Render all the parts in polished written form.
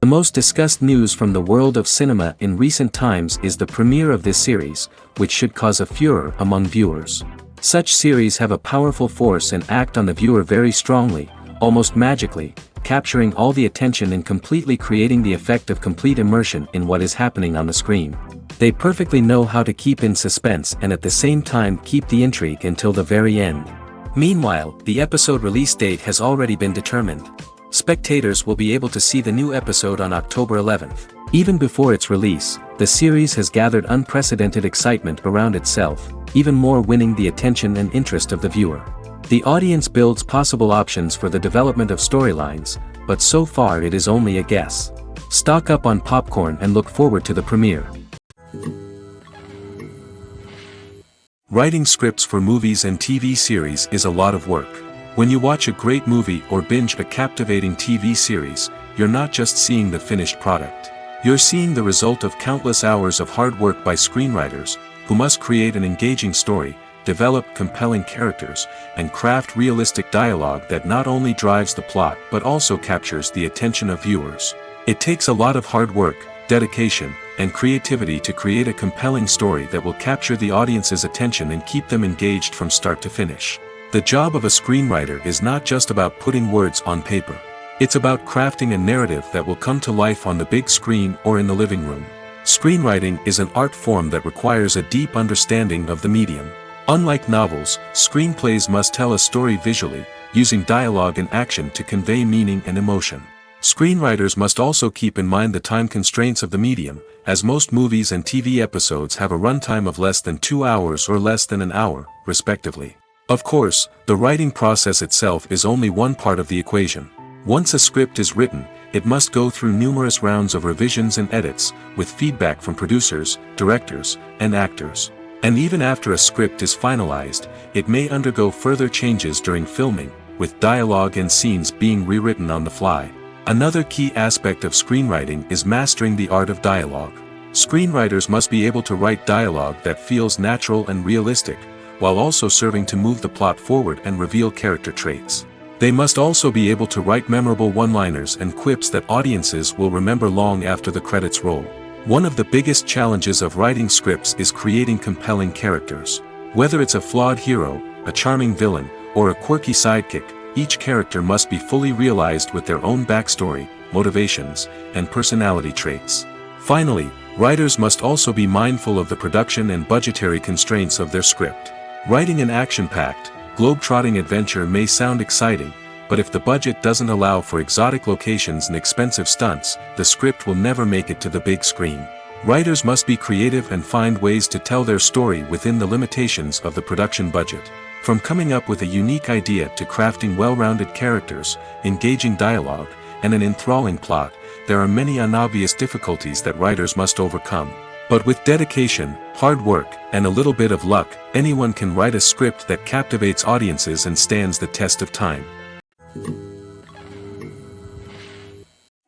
most discussed news from the world of cinema in recent times is the premiere of this series, which should cause a furor among viewers. Such series have a powerful force and act on the viewer very strongly, almost magically, capturing all the attention and completely creating the effect of complete immersion in what is happening on the screen. They perfectly know how to keep in suspense and at the same time keep the intrigue until the very end. Meanwhile, the episode release date has already been determined. Spectators will be able to see the new episode on October 11th. Even before its release, the series has gathered unprecedented excitement around itself, even more winning the attention and interest of the viewer. The audience builds possible options for the development of storylines, but so far it is only a guess. Stock up on popcorn and look forward to the premiere. Writing scripts for movies and TV series is a lot of work. When you watch a great movie or binge a captivating TV series, you're not just seeing the finished product. You're seeing the result of countless hours of hard work by screenwriters, who must create an engaging story, develop compelling characters, and craft realistic dialogue that not only drives the plot but also captures the attention of viewers. It takes a lot of hard work, dedication, and creativity to create a compelling story that will capture the audience's attention and keep them engaged from start to finish. The job of a screenwriter is not just about putting words on paper. It's about crafting a narrative that will come to life on the big screen or in the living room. Screenwriting is an art form that requires a deep understanding of the medium. Unlike novels, screenplays must tell a story visually, using dialogue and action to convey meaning and emotion. Screenwriters must also keep in mind the time constraints of the medium, as most movies and TV episodes have a runtime of less than 2 hours or less than an hour, respectively. Of course, the writing process itself is only one part of the equation. Once a script is written, it must go through numerous rounds of revisions and edits, with feedback from producers, directors, and actors. And even after a script is finalized, it may undergo further changes during filming, with dialogue and scenes being rewritten on the fly. Another key aspect of screenwriting is mastering the art of dialogue. Screenwriters must be able to write dialogue that feels natural and realistic, while also serving to move the plot forward and reveal character traits. They must also be able to write memorable one-liners and quips that audiences will remember long after the credits roll. One of the biggest challenges of writing scripts is creating compelling characters. Whether it's a flawed hero, a charming villain, or a quirky sidekick, each character must be fully realized with their own backstory, motivations, and personality traits. Finally, writers must also be mindful of the production and budgetary constraints of their script. Writing an action-packed, globe-trotting adventure may sound exciting, but if the budget doesn't allow for exotic locations and expensive stunts, the script will never make it to the big screen. Writers must be creative and find ways to tell their story within the limitations of the production budget. From coming up with a unique idea to crafting well-rounded characters, engaging dialogue, and an enthralling plot, there are many unobvious difficulties that writers must overcome. But with dedication, hard work, and a little bit of luck, anyone can write a script that captivates audiences and stands the test of time.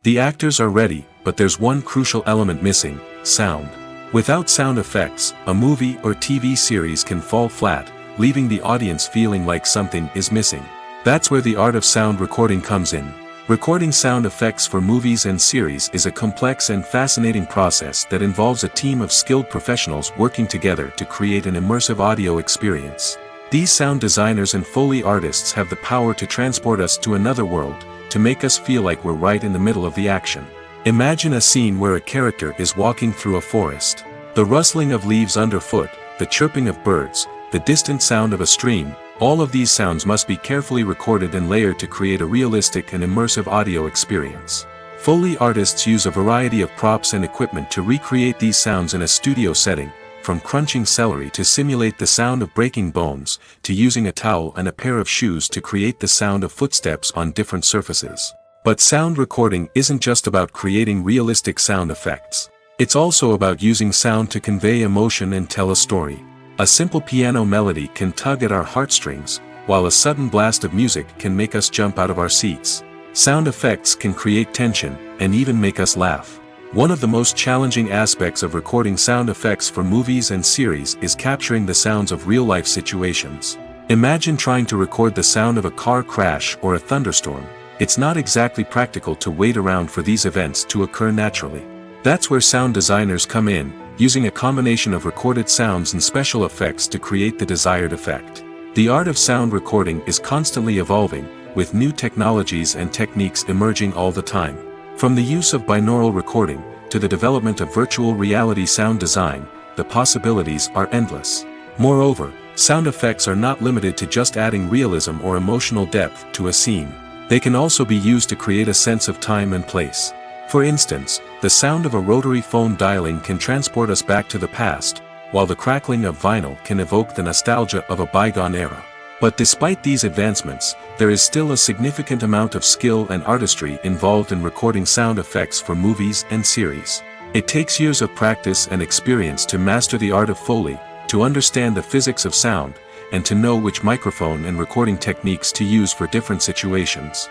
The actors are ready, but there's one crucial element missing: sound. Without sound effects, a movie or TV series can fall flat, leaving the audience feeling like something is missing. That's where the art of sound recording comes in. Recording sound effects for movies and series is a complex and fascinating process that involves a team of skilled professionals working together to create an immersive audio experience. These sound designers and Foley artists have the power to transport us to another world, to make us feel like we're right in the middle of the action. Imagine a scene where a character is walking through a forest. The rustling of leaves underfoot, the chirping of birds, the distant sound of a stream, all of these sounds must be carefully recorded and layered to create a realistic and immersive audio experience. Foley artists use a variety of props and equipment to recreate these sounds in a studio setting, from crunching celery to simulate the sound of breaking bones, to using a towel and a pair of shoes to create the sound of footsteps on different surfaces. But sound recording isn't just about creating realistic sound effects. It's also about using sound to convey emotion and tell a story. A simple piano melody can tug at our heartstrings, while a sudden blast of music can make us jump out of our seats. Sound effects can create tension, and even make us laugh. One of the most challenging aspects of recording sound effects for movies and series is capturing the sounds of real-life situations. Imagine trying to record the sound of a car crash or a thunderstorm. It's not exactly practical to wait around for these events to occur naturally. That's where sound designers come in, using a combination of recorded sounds and special effects to create the desired effect. The art of sound recording is constantly evolving, with new technologies and techniques emerging all the time. From the use of binaural recording, to the development of virtual reality sound design, the possibilities are endless. Moreover, sound effects are not limited to just adding realism or emotional depth to a scene. They can also be used to create a sense of time and place. For instance, the sound of a rotary phone dialing can transport us back to the past, while the crackling of vinyl can evoke the nostalgia of a bygone era. But despite these advancements, there is still a significant amount of skill and artistry involved in recording sound effects for movies and series. It takes years of practice and experience to master the art of Foley, to understand the physics of sound, and to know which microphone and recording techniques to use for different situations.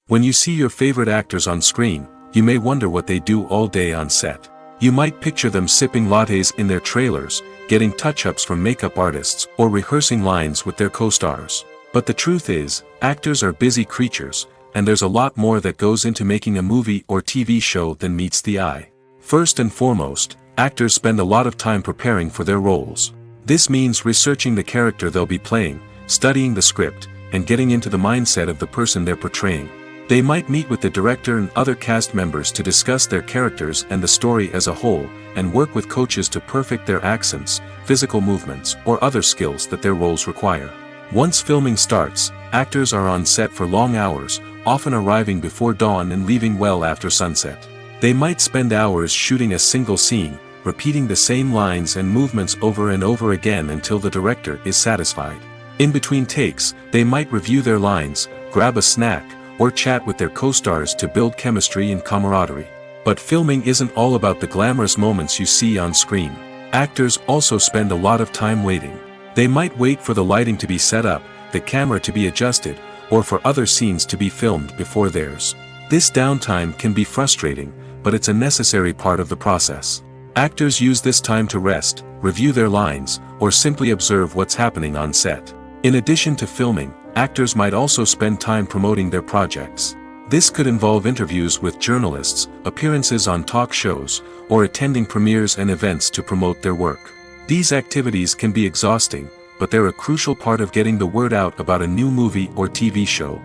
When you see your favorite actors on screen, you may wonder what they do all day on set. You might picture them sipping lattes in their trailers, getting touch-ups from makeup artists, or rehearsing lines with their co-stars. But the truth is, actors are busy creatures, and there's a lot more that goes into making a movie or TV show than meets the eye. First and foremost, actors spend a lot of time preparing for their roles. This means researching the character they'll be playing, studying the script, and getting into the mindset of the person they're portraying. They might meet with the director and other cast members to discuss their characters and the story as a whole, and work with coaches to perfect their accents, physical movements, or other skills that their roles require. Once filming starts, actors are on set for long hours, often arriving before dawn and leaving well after sunset. They might spend hours shooting a single scene, repeating the same lines and movements over and over again until the director is satisfied. In between takes, they might review their lines, grab a snack, or chat with their co-stars to build chemistry and camaraderie. But filming isn't all about the glamorous moments you see on screen. Actors also spend a lot of time waiting. They might wait for the lighting to be set up, the camera to be adjusted, or for other scenes to be filmed before theirs. This downtime can be frustrating, but it's a necessary part of the process. Actors use this time to rest, review their lines, or simply observe what's happening on set. In addition to filming, actors might also spend time promoting their projects. This could involve interviews with journalists, appearances on talk shows, or attending premieres and events to promote their work. These activities can be exhausting, but they're a crucial part of getting the word out about a new movie or TV show.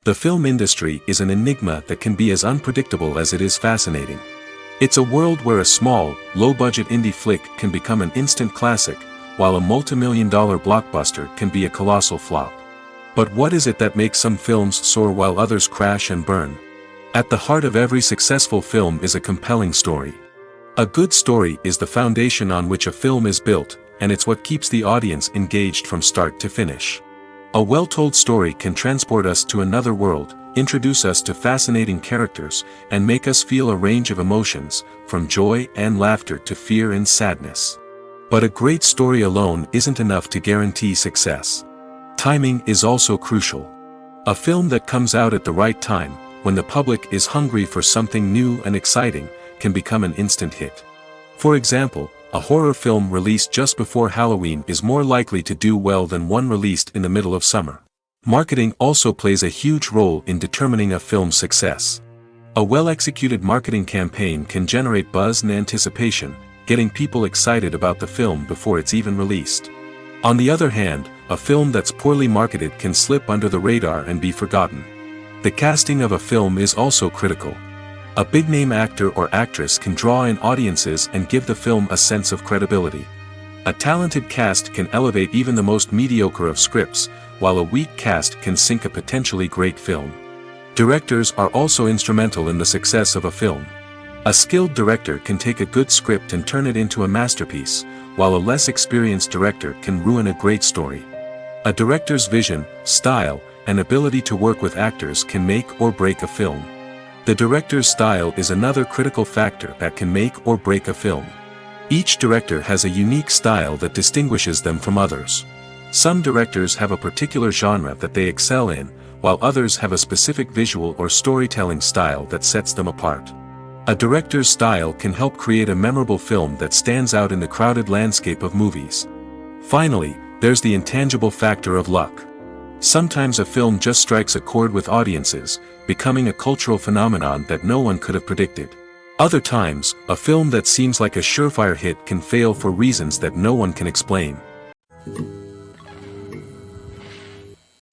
The film industry is an enigma that can be as unpredictable as it is fascinating. It's a world where a small, low-budget indie flick can become an instant classic, while a multi-million-dollar blockbuster can be a colossal flop. But what is it that makes some films soar while others crash and burn? At the heart of every successful film is a compelling story. A good story is the foundation on which a film is built, and it's what keeps the audience engaged from start to finish. A well-told story can transport us to another world, introduce us to fascinating characters, and make us feel a range of emotions, from joy and laughter to fear and sadness. But a great story alone isn't enough to guarantee success. Timing is also crucial. A film that comes out at the right time, when the public is hungry for something new and exciting, can become an instant hit. For example, a horror film released just before Halloween is more likely to do well than one released in the middle of summer. Marketing also plays a huge role in determining a film's success. A well-executed marketing campaign can generate buzz and anticipation, getting people excited about the film before it's even released. On the other hand, a film that's poorly marketed can slip under the radar and be forgotten. The casting of a film is also critical. A big-name actor or actress can draw in audiences and give the film a sense of credibility. A talented cast can elevate even the most mediocre of scripts, while a weak cast can sink a potentially great film. Directors are also instrumental in the success of a film. A skilled director can take a good script and turn it into a masterpiece, while a less experienced director can ruin a great story. A director's vision, style, and ability to work with actors can make or break a film. The director's style is another critical factor that can make or break a film. Each director has a unique style that distinguishes them from others. Some directors have a particular genre that they excel in, while others have a specific visual or storytelling style that sets them apart. A director's style can help create a memorable film that stands out in the crowded landscape of movies. Finally, there's the intangible factor of luck. Sometimes a film just strikes a chord with audiences, becoming a cultural phenomenon that no one could have predicted. Other times, a film that seems like a surefire hit can fail for reasons that no one can explain.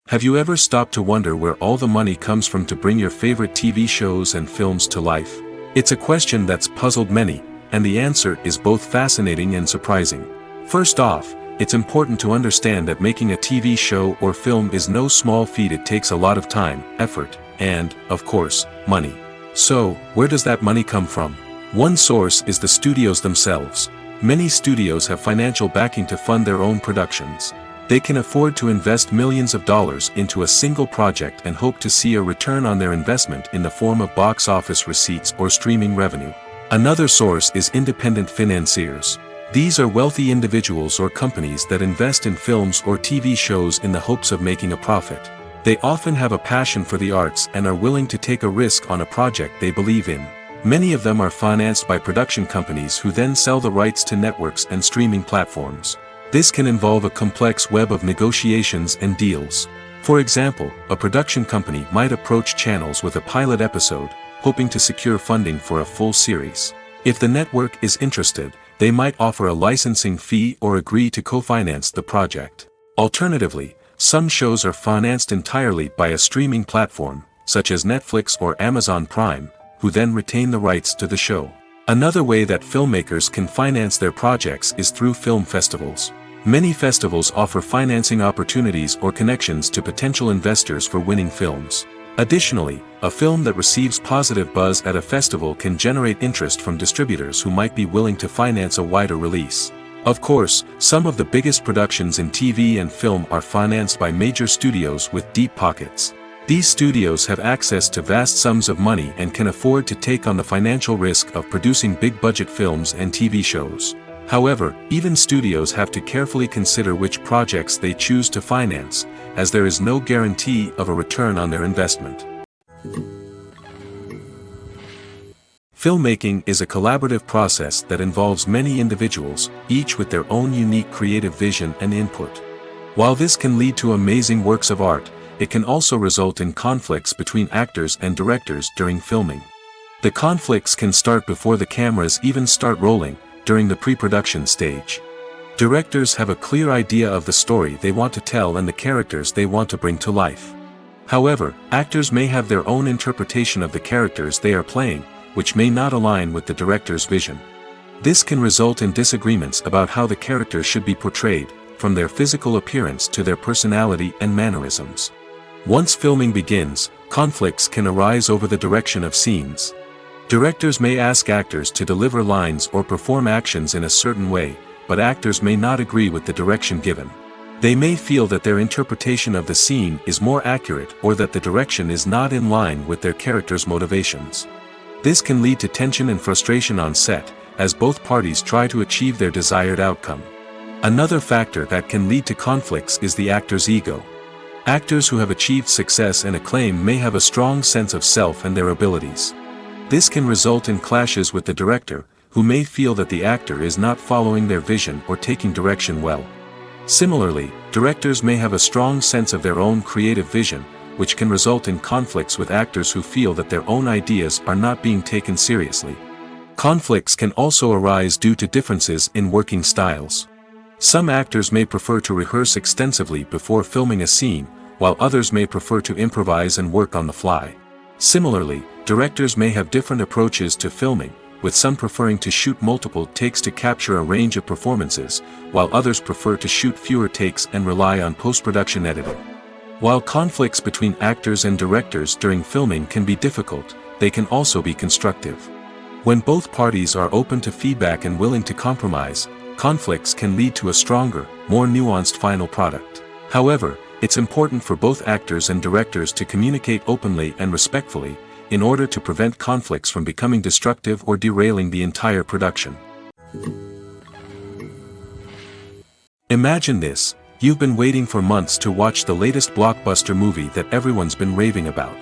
Have you ever stopped to wonder where all the money comes from to bring your favorite TV shows and films to life? It's a question that's puzzled many, and the answer is both fascinating and surprising. First off, it's important to understand that making a TV show or film is no small feat. It takes a lot of time, effort, and, of course, money. So, where does that money come from? One source is the studios themselves. Many studios have financial backing to fund their own productions. They can afford to invest millions of dollars into a single project and hope to see a return on their investment in the form of box office receipts or streaming revenue. Another source is independent financiers. These are wealthy individuals or companies that invest in films or TV shows in the hopes of making a profit. They often have a passion for the arts and are willing to take a risk on a project they believe in. Many of them are financed by production companies who then sell the rights to networks and streaming platforms. This can involve a complex web of negotiations and deals. For example, a production company might approach channels with a pilot episode, hoping to secure funding for a full series. If the network is interested, they might offer a licensing fee or agree to co-finance the project. Alternatively, some shows are financed entirely by a streaming platform, such as Netflix or Amazon Prime, who then retain the rights to the show. Another way that filmmakers can finance their projects is through film festivals. Many festivals offer financing opportunities or connections to potential investors for winning films. Additionally, a film that receives positive buzz at a festival can generate interest from distributors who might be willing to finance a wider release. Of course, some of the biggest productions in TV and film are financed by major studios with deep pockets. These studios have access to vast sums of money and can afford to take on the financial risk of producing big-budget films and TV shows. However, even studios have to carefully consider which projects they choose to finance, as there is no guarantee of a return on their investment. Filmmaking is a collaborative process that involves many individuals, each with their own unique creative vision and input. While this can lead to amazing works of art, it can also result in conflicts between actors and directors during filming. The conflicts can start before the cameras even start rolling, during the pre-production stage. Directors have a clear idea of the story they want to tell and the characters they want to bring to life. However, actors may have their own interpretation of the characters they are playing, which may not align with the director's vision. This can result in disagreements about how the characters should be portrayed, from their physical appearance to their personality and mannerisms. Once filming begins, conflicts can arise over the direction of scenes. Directors may ask actors to deliver lines or perform actions in a certain way, but actors may not agree with the direction given. They may feel that their interpretation of the scene is more accurate or that the direction is not in line with their character's motivations. This can lead to tension and frustration on set, as both parties try to achieve their desired outcome. Another factor that can lead to conflicts is the actor's ego. Actors who have achieved success and acclaim may have a strong sense of self and their abilities. This can result in clashes with the director, who may feel that the actor is not following their vision or taking direction well. Similarly, directors may have a strong sense of their own creative vision, which can result in conflicts with actors who feel that their own ideas are not being taken seriously. Conflicts can also arise due to differences in working styles. Some actors may prefer to rehearse extensively before filming a scene, while others may prefer to improvise and work on the fly. Similarly, directors may have different approaches to filming, with some preferring to shoot multiple takes to capture a range of performances, while others prefer to shoot fewer takes and rely on post-production editing. While conflicts between actors and directors during filming can be difficult, they can also be constructive. When both parties are open to feedback and willing to compromise, conflicts can lead to a stronger, more nuanced final product. However, it's important for both actors and directors to communicate openly and respectfully, in order to prevent conflicts from becoming destructive or derailing the entire production. Imagine this: you've been waiting for months to watch the latest blockbuster movie that everyone's been raving about.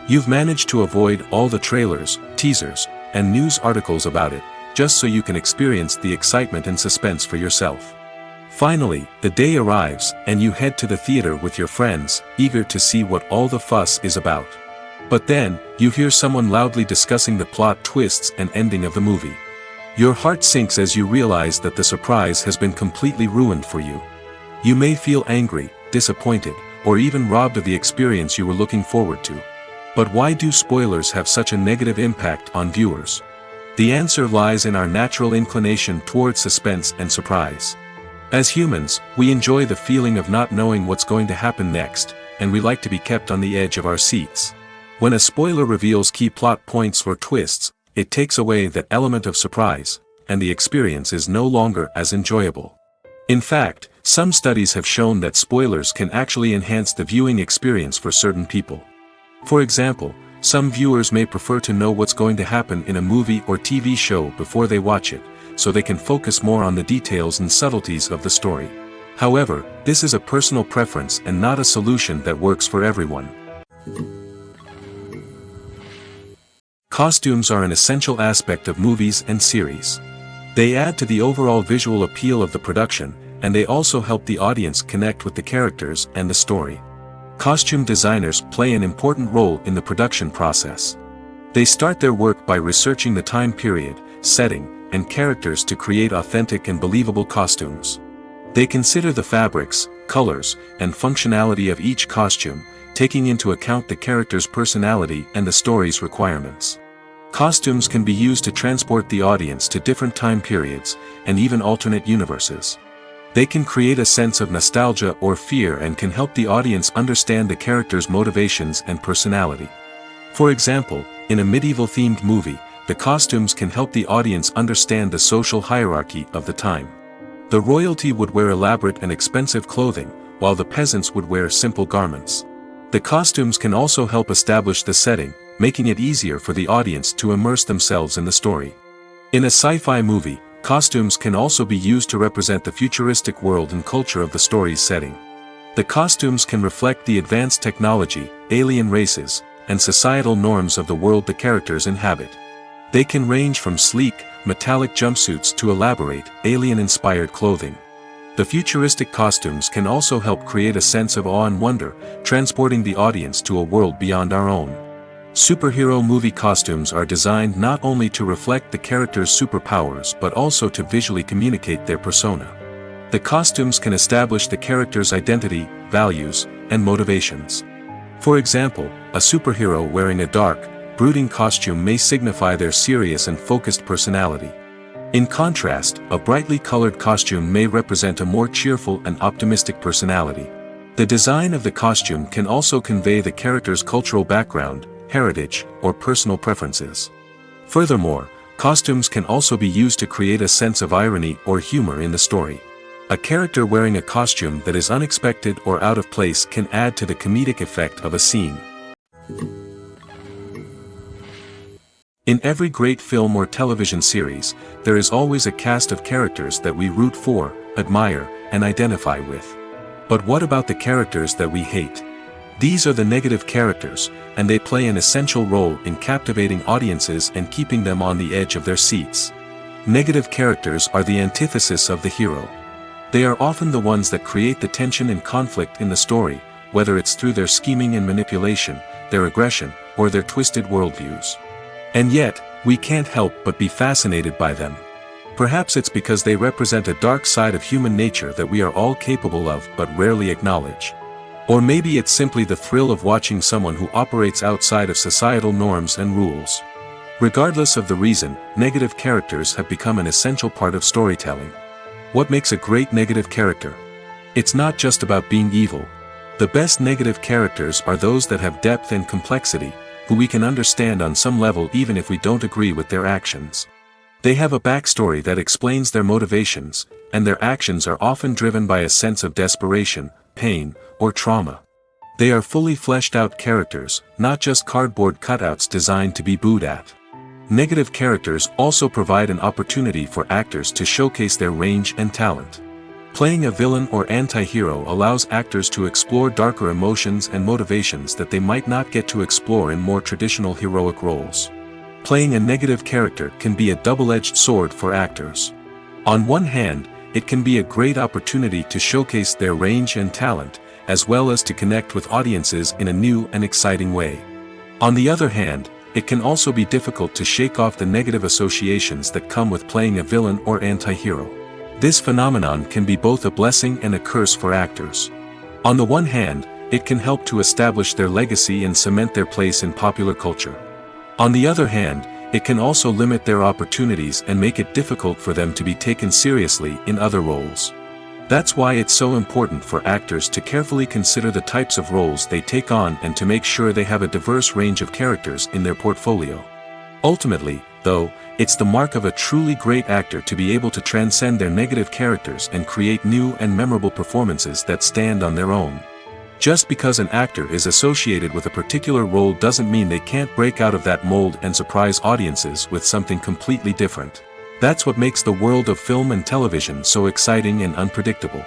You've managed to avoid all the trailers, teasers, and news articles about it, just so you can experience the excitement and suspense for yourself. Finally, the day arrives, and you head to the theater with your friends, eager to see what all the fuss is about. But then, you hear someone loudly discussing the plot twists and ending of the movie. Your heart sinks as you realize that the surprise has been completely ruined for you. You may feel angry, disappointed, or even robbed of the experience you were looking forward to. But why do spoilers have such a negative impact on viewers? The answer lies in our natural inclination towards suspense and surprise. As humans, we enjoy the feeling of not knowing what's going to happen next, and we like to be kept on the edge of our seats. When a spoiler reveals key plot points or twists, it takes away that element of surprise, and the experience is no longer as enjoyable. In fact, some studies have shown that spoilers can actually enhance the viewing experience for certain people. For example, some viewers may prefer to know what's going to happen in a movie or TV show before they watch it, so they can focus more on the details and subtleties of the story. However, this is a personal preference and not a solution that works for everyone. Costumes are an essential aspect of movies and series. They add to the overall visual appeal of the production, and they also help the audience connect with the characters and the story. Costume designers play an important role in the production process. They start their work by researching the time period, setting, and characters to create authentic and believable costumes. They consider the fabrics, colors, and functionality of each costume, taking into account the character's personality and the story's requirements. Costumes can be used to transport the audience to different time periods, and even alternate universes. They can create a sense of nostalgia or fear and can help the audience understand the character's motivations and personality. For example, in a medieval-themed movie, the costumes can help the audience understand the social hierarchy of the time. The royalty would wear elaborate and expensive clothing, while the peasants would wear simple garments. The costumes can also help establish the setting, making it easier for the audience to immerse themselves in the story. In a sci-fi movie, costumes can also be used to represent the futuristic world and culture of the story's setting. The costumes can reflect the advanced technology, alien races, and societal norms of the world the characters inhabit. They can range from sleek, metallic jumpsuits to elaborate, alien-inspired clothing. The futuristic costumes can also help create a sense of awe and wonder, transporting the audience to a world beyond our own. Superhero movie costumes are designed not only to reflect the character's superpowers but also to visually communicate their persona. The costumes can establish the character's identity, values, and motivations. For example, a superhero wearing a dark, brooding costume may signify their serious and focused personality. In contrast, a brightly colored costume may represent a more cheerful and optimistic personality. The design of the costume can also convey the character's cultural background, heritage, or personal preferences. Furthermore, costumes can also be used to create a sense of irony or humor in the story. A character wearing a costume that is unexpected or out of place can add to the comedic effect of a scene. In every great film or television series, there is always a cast of characters that we root for, admire, and identify with. But what about the characters that we hate? These are the negative characters, and they play an essential role in captivating audiences and keeping them on the edge of their seats. Negative characters are the antithesis of the hero. They are often the ones that create the tension and conflict in the story, whether it's through their scheming and manipulation, their aggression, or their twisted worldviews. And yet, we can't help but be fascinated by them. Perhaps it's because they represent a dark side of human nature that we are all capable of but rarely acknowledge. Or maybe it's simply the thrill of watching someone who operates outside of societal norms and rules. Regardless of the reason, negative characters have become an essential part of storytelling. What makes a great negative character? It's not just about being evil. The best negative characters are those that have depth and complexity, who we can understand on some level even if we don't agree with their actions. They have a backstory that explains their motivations, and their actions are often driven by a sense of desperation, pain, or trauma. They are fully fleshed out characters, not just cardboard cutouts designed to be booed at. Negative characters also provide an opportunity for actors to showcase their range and talent. Playing a villain or anti-hero allows actors to explore darker emotions and motivations that they might not get to explore in more traditional heroic roles. Playing a negative character can be a double-edged sword for actors. On one hand, it can be a great opportunity to showcase their range and talent, as well as to connect with audiences in a new and exciting way. On the other hand, it can also be difficult to shake off the negative associations that come with playing a villain or anti-hero. This phenomenon can be both a blessing and a curse for actors. On the one hand, it can help to establish their legacy and cement their place in popular culture. On the other hand, it can also limit their opportunities and make it difficult for them to be taken seriously in other roles. That's why it's so important for actors to carefully consider the types of roles they take on and to make sure they have a diverse range of characters in their portfolio. Ultimately, though, it's the mark of a truly great actor to be able to transcend their negative characters and create new and memorable performances that stand on their own. Just because an actor is associated with a particular role doesn't mean they can't break out of that mold and surprise audiences with something completely different. That's what makes the world of film and television so exciting and unpredictable.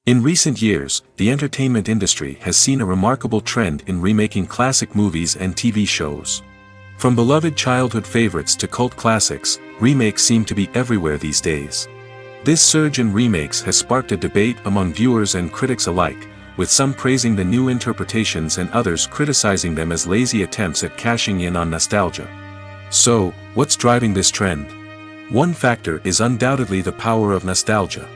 In recent years, the entertainment industry has seen a remarkable trend in remaking classic movies and TV shows. From beloved childhood favorites to cult classics, remakes seem to be everywhere these days. This surge in remakes has sparked a debate among viewers and critics alike, with some praising the new interpretations and others criticizing them as lazy attempts at cashing in on nostalgia. So, what's driving this trend? One factor is undoubtedly the power of nostalgia.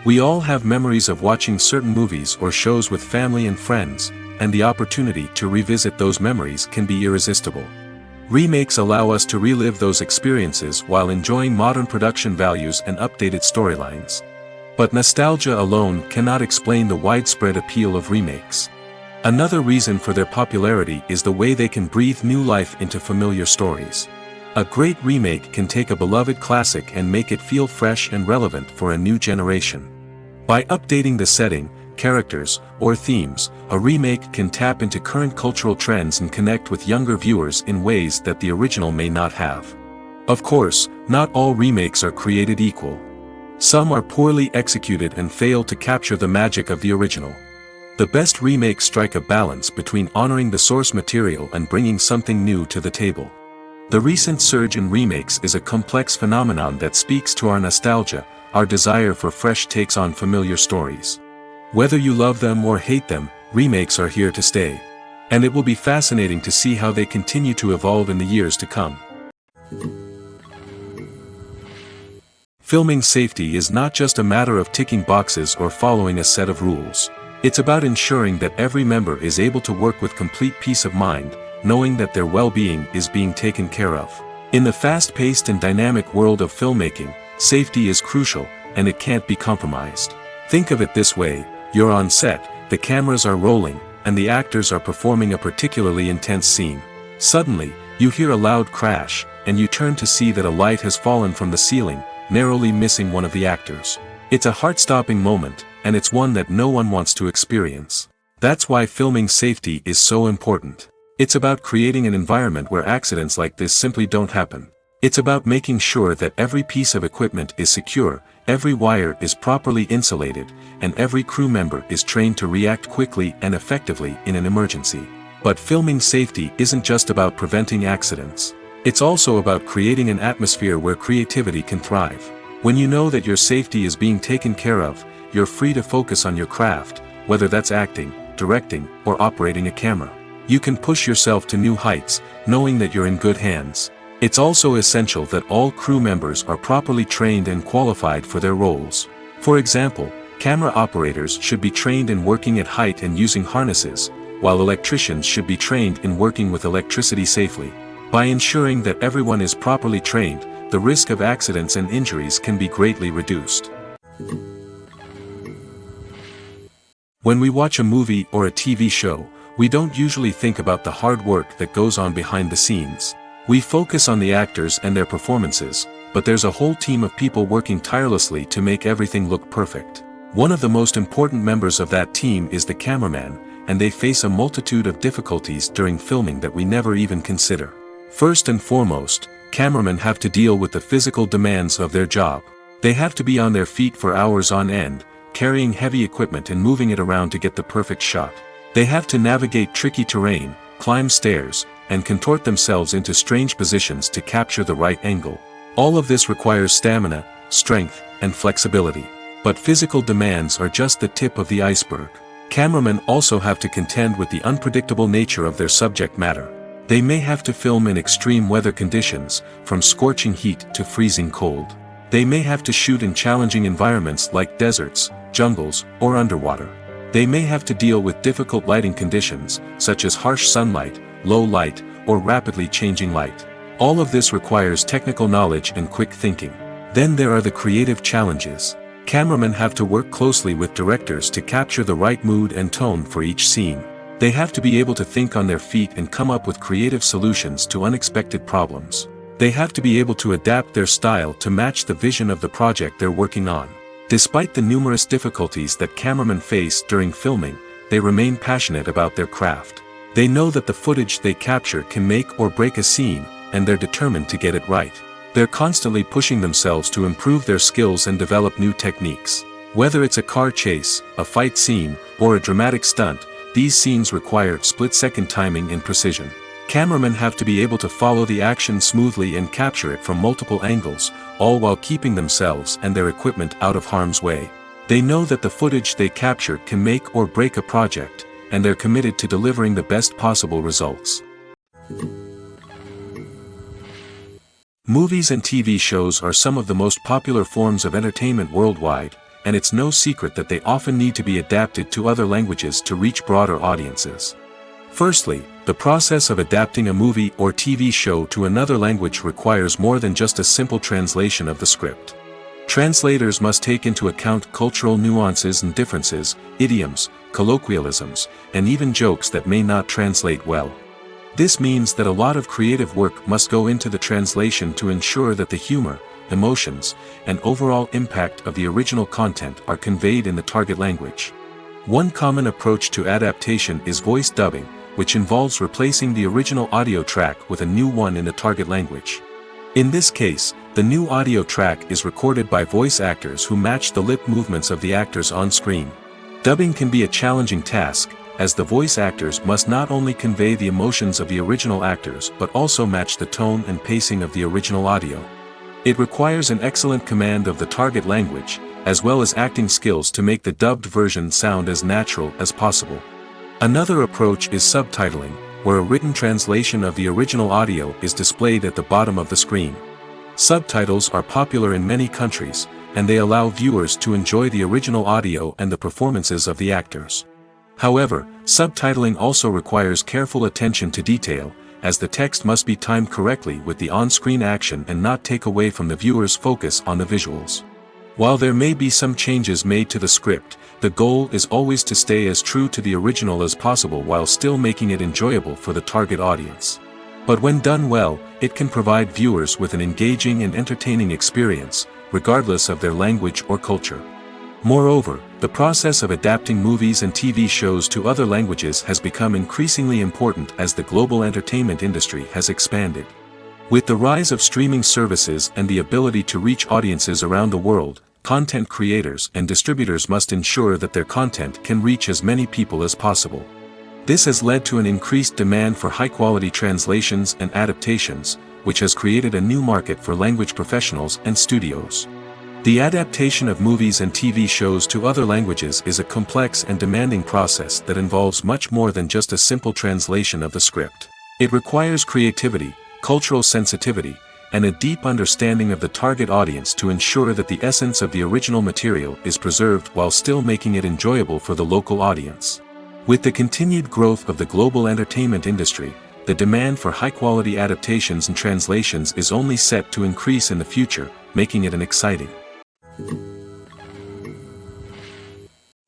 We all have memories of watching certain movies or shows with family and friends, and the opportunity to revisit those memories can be irresistible. Remakes allow us to relive those experiences while enjoying modern production values and updated storylines. But nostalgia alone cannot explain the widespread appeal of remakes. Another reason for their popularity is the way they can breathe new life into familiar stories. A great remake can take a beloved classic and make it feel fresh and relevant for a new generation. By updating the setting, characters, or themes, a remake can tap into current cultural trends and connect with younger viewers in ways that the original may not have. Of course, not all remakes are created equal. Some are poorly executed and fail to capture the magic of the original. The best remakes strike a balance between honoring the source material and bringing something new to the table. The recent surge in remakes is a complex phenomenon that speaks to our nostalgia, our desire for fresh takes on familiar stories. Whether you love them or hate them, remakes are here to stay. And it will be fascinating to see how they continue to evolve in the years to come. Filming safety is not just a matter of ticking boxes or following a set of rules. It's about ensuring that every member is able to work with complete peace of mind, knowing that their well-being is being taken care of. In the fast-paced and dynamic world of filmmaking, safety is crucial, and it can't be compromised. Think of it this way: you're on set, the cameras are rolling, and the actors are performing a particularly intense scene. Suddenly, you hear a loud crash, and you turn to see that a light has fallen from the ceiling, narrowly missing one of the actors. It's a heart-stopping moment, and it's one that no one wants to experience. That's why filming safety is so important. It's about creating an environment where accidents like this simply don't happen. It's about making sure that every piece of equipment is secure, every wire is properly insulated, and every crew member is trained to react quickly and effectively in an emergency. But filming safety isn't just about preventing accidents. It's also about creating an atmosphere where creativity can thrive. When you know that your safety is being taken care of, you're free to focus on your craft, whether that's acting, directing, or operating a camera. You can push yourself to new heights, knowing that you're in good hands. It's also essential that all crew members are properly trained and qualified for their roles. For example, camera operators should be trained in working at height and using harnesses, while electricians should be trained in working with electricity safely. By ensuring that everyone is properly trained, the risk of accidents and injuries can be greatly reduced. When we watch a movie or a TV show, we don't usually think about the hard work that goes on behind the scenes. We focus on the actors and their performances, but there's a whole team of people working tirelessly to make everything look perfect. One of the most important members of that team is the cameraman, and they face a multitude of difficulties during filming that we never even consider. First and foremost, cameramen have to deal with the physical demands of their job. They have to be on their feet for hours on end, carrying heavy equipment and moving it around to get the perfect shot. They have to navigate tricky terrain, climb stairs, and contort themselves into strange positions to capture the right angle. All of this requires stamina, strength, and flexibility. But physical demands are just the tip of the iceberg. Cameramen also have to contend with the unpredictable nature of their subject matter. They may have to film in extreme weather conditions, from scorching heat to freezing cold. They may have to shoot in challenging environments like deserts, jungles, or underwater. They may have to deal with difficult lighting conditions, such as harsh sunlight, low light, or rapidly changing light. All of this requires technical knowledge and quick thinking. Then there are the creative challenges. Cameramen have to work closely with directors to capture the right mood and tone for each scene. They have to be able to think on their feet and come up with creative solutions to unexpected problems. They have to be able to adapt their style to match the vision of the project they're working on. Despite the numerous difficulties that cameramen face during filming, they remain passionate about their craft. They know that the footage they capture can make or break a scene, and they're determined to get it right. They're constantly pushing themselves to improve their skills and develop new techniques. Whether it's a car chase, a fight scene, or a dramatic stunt, these scenes require split-second timing and precision. Cameramen have to be able to follow the action smoothly and capture it from multiple angles, all while keeping themselves and their equipment out of harm's way. They know that the footage they capture can make or break a project, and they're committed to delivering the best possible results. Movies and TV shows are some of the most popular forms of entertainment worldwide, and it's no secret that they often need to be adapted to other languages to reach broader audiences. Firstly, the process of adapting a movie or TV show to another language requires more than just a simple translation of the script. Translators must take into account cultural nuances and differences, idioms, colloquialisms, and even jokes that may not translate well. This means that a lot of creative work must go into the translation to ensure that the humor, emotions, and overall impact of the original content are conveyed in the target language. One common approach to adaptation is voice dubbing, which involves replacing the original audio track with a new one in the target language. In this case, the new audio track is recorded by voice actors who match the lip movements of the actors on screen. Dubbing can be a challenging task, as the voice actors must not only convey the emotions of the original actors but also match the tone and pacing of the original audio. It requires an excellent command of the target language, as well as acting skills to make the dubbed version sound as natural as possible. Another approach is subtitling, where a written translation of the original audio is displayed at the bottom of the screen. Subtitles are popular in many countries, and they allow viewers to enjoy the original audio and the performances of the actors. However, subtitling also requires careful attention to detail, as the text must be timed correctly with the on-screen action and not take away from the viewer's focus on the visuals. While there may be some changes made to the script, the goal is always to stay as true to the original as possible while still making it enjoyable for the target audience. But when done well, it can provide viewers with an engaging and entertaining experience, regardless of their language or culture. Moreover, the process of adapting movies and TV shows to other languages has become increasingly important as the global entertainment industry has expanded. With the rise of streaming services and the ability to reach audiences around the world, content creators and distributors must ensure that their content can reach as many people as possible. This has led to an increased demand for high-quality translations and adaptations, which has created a new market for language professionals and studios. The adaptation of movies and TV shows to other languages is a complex and demanding process that involves much more than just a simple translation of the script. It requires creativity, cultural sensitivity, and a deep understanding of the target audience to ensure that the essence of the original material is preserved while still making it enjoyable for the local audience. With the continued growth of the global entertainment industry, the demand for high-quality adaptations and translations is only set to increase in the future, making it an exciting.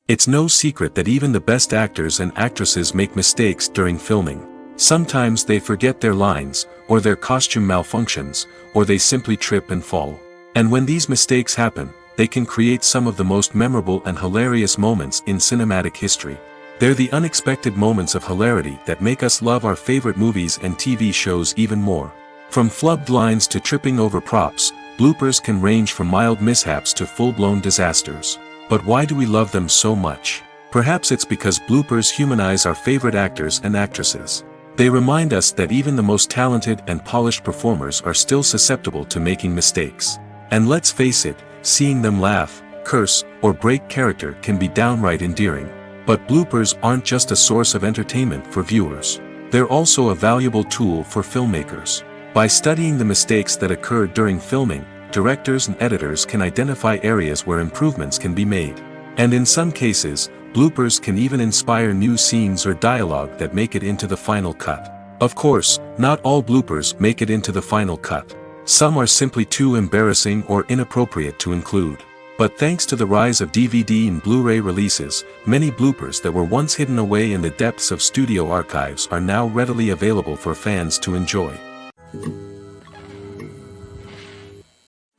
It's no secret that even the best actors and actresses make mistakes during filming. Sometimes they forget their lines, or their costume malfunctions, or they simply trip and fall. And when these mistakes happen, they can create some of the most memorable and hilarious moments in cinematic history. They're the unexpected moments of hilarity that make us love our favorite movies and TV shows even more. From flubbed lines to tripping over props, bloopers can range from mild mishaps to full-blown disasters. But why do we love them so much? Perhaps it's because bloopers humanize our favorite actors and actresses. They remind us that even the most talented and polished performers are still susceptible to making mistakes. And let's face it, seeing them laugh, curse, or break character can be downright endearing. But bloopers aren't just a source of entertainment for viewers. They're also a valuable tool for filmmakers. By studying the mistakes that occurred during filming, directors and editors can identify areas where improvements can be made. And in some cases, bloopers can even inspire new scenes or dialogue that make it into the final cut. Of course, not all bloopers make it into the final cut. Some are simply too embarrassing or inappropriate to include. But thanks to the rise of DVD and Blu-ray releases, many bloopers that were once hidden away in the depths of studio archives are now readily available for fans to enjoy.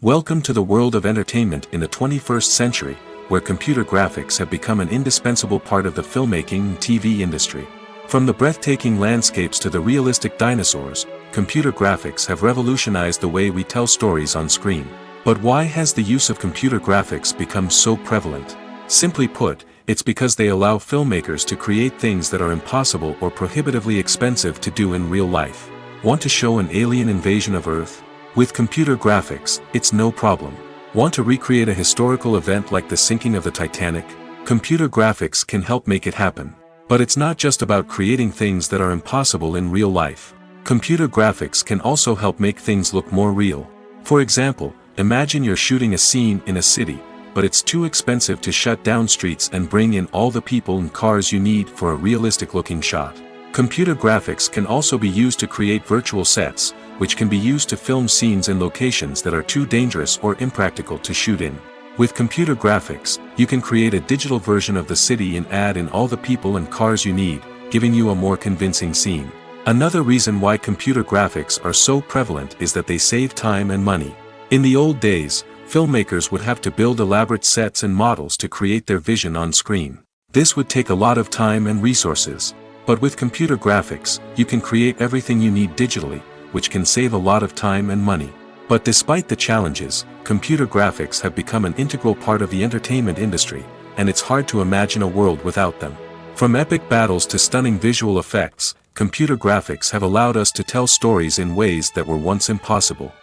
Welcome to the world of entertainment in the 21st century, where computer graphics have become an indispensable part of the filmmaking and TV industry. From the breathtaking landscapes to the realistic dinosaurs, computer graphics have revolutionized the way we tell stories on screen. But why has the use of computer graphics become so prevalent? Simply put, it's because they allow filmmakers to create things that are impossible or prohibitively expensive to do in real life. Want to show an alien invasion of Earth? With computer graphics, it's no problem. Want to recreate a historical event like the sinking of the Titanic? Computer graphics can help make it happen. But it's not just about creating things that are impossible in real life. Computer graphics can also help make things look more real. For example, imagine you're shooting a scene in a city, but it's too expensive to shut down streets and bring in all the people and cars you need for a realistic-looking shot. Computer graphics can also be used to create virtual sets, which can be used to film scenes in locations that are too dangerous or impractical to shoot in. With computer graphics, you can create a digital version of the city and add in all the people and cars you need, giving you a more convincing scene. Another reason why computer graphics are so prevalent is that they save time and money. In the old days, filmmakers would have to build elaborate sets and models to create their vision on screen. This would take a lot of time and resources. But with computer graphics, you can create everything you need digitally, which can save a lot of time and money. But despite the challenges, computer graphics have become an integral part of the entertainment industry, and it's hard to imagine a world without them. From epic battles to stunning visual effects, computer graphics have allowed us to tell stories in ways that were once impossible.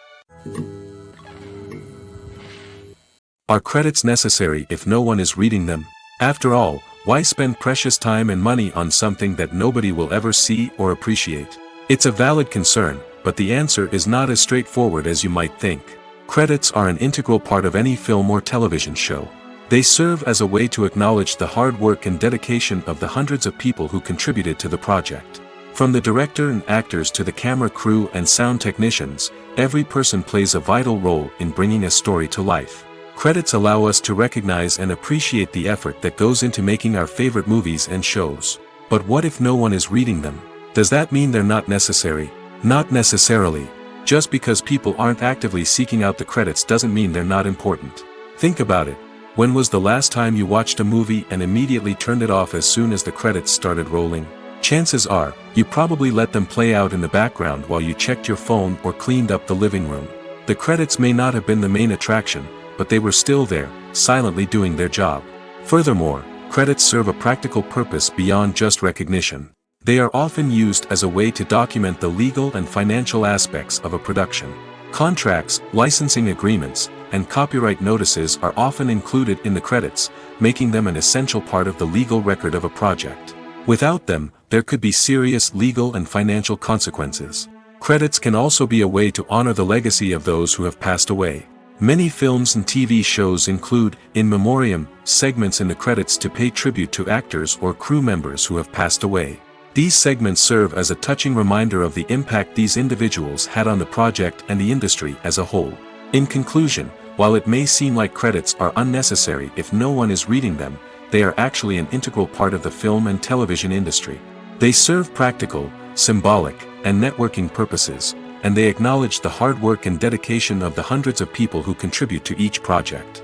Are credits necessary if no one is reading them? After all, why spend precious time and money on something that nobody will ever see or appreciate? It's a valid concern, but the answer is not as straightforward as you might think. Credits are an integral part of any film or television show. They serve as a way to acknowledge the hard work and dedication of the hundreds of people who contributed to the project. From the director and actors to the camera crew and sound technicians, every person plays a vital role in bringing a story to life. Credits allow us to recognize and appreciate the effort that goes into making our favorite movies and shows. But what if no one is reading them? Does that mean they're not necessary? Not necessarily. Just because people aren't actively seeking out the credits doesn't mean they're not important. Think about it. When was the last time you watched a movie and immediately turned it off as soon as the credits started rolling? Chances are, you probably let them play out in the background while you checked your phone or cleaned up the living room. The credits may not have been the main attraction, but they were still there, silently doing their job. Furthermore, credits serve a practical purpose beyond just recognition. They are often used as a way to document the legal and financial aspects of a production. Contracts, licensing agreements, and copyright notices are often included in the credits, making them an essential part of the legal record of a project. Without them, there could be serious legal and financial consequences. Credits can also be a way to honor the legacy of those who have passed away. Many films and TV shows include, in memoriam, segments in the credits to pay tribute to actors or crew members who have passed away. These segments serve as a touching reminder of the impact these individuals had on the project and the industry as a whole. In conclusion, while it may seem like credits are unnecessary if no one is reading them, they are actually an integral part of the film and television industry. They serve practical, symbolic, and networking purposes, and they acknowledge the hard work and dedication of the hundreds of people who contribute to each project.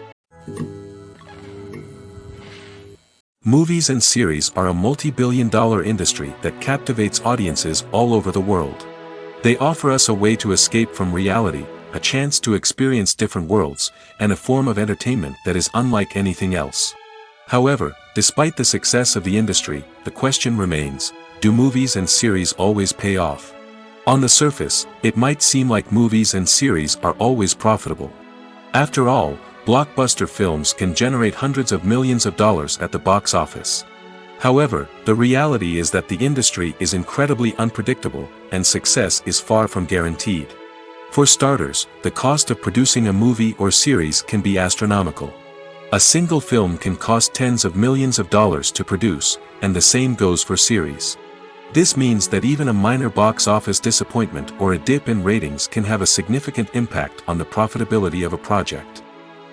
Movies and series are a multi-billion-dollar industry that captivates audiences all over the world. They offer us a way to escape from reality, a chance to experience different worlds, and a form of entertainment that is unlike anything else. However, despite the success of the industry, the question remains, do movies and series always pay off? On the surface, it might seem like movies and series are always profitable. After all, blockbuster films can generate hundreds of millions of dollars at the box office. However, the reality is that the industry is incredibly unpredictable, and success is far from guaranteed. For starters, the cost of producing a movie or series can be astronomical. A single film can cost tens of millions of dollars to produce, and the same goes for series. This means that even a minor box office disappointment or a dip in ratings can have a significant impact on the profitability of a project.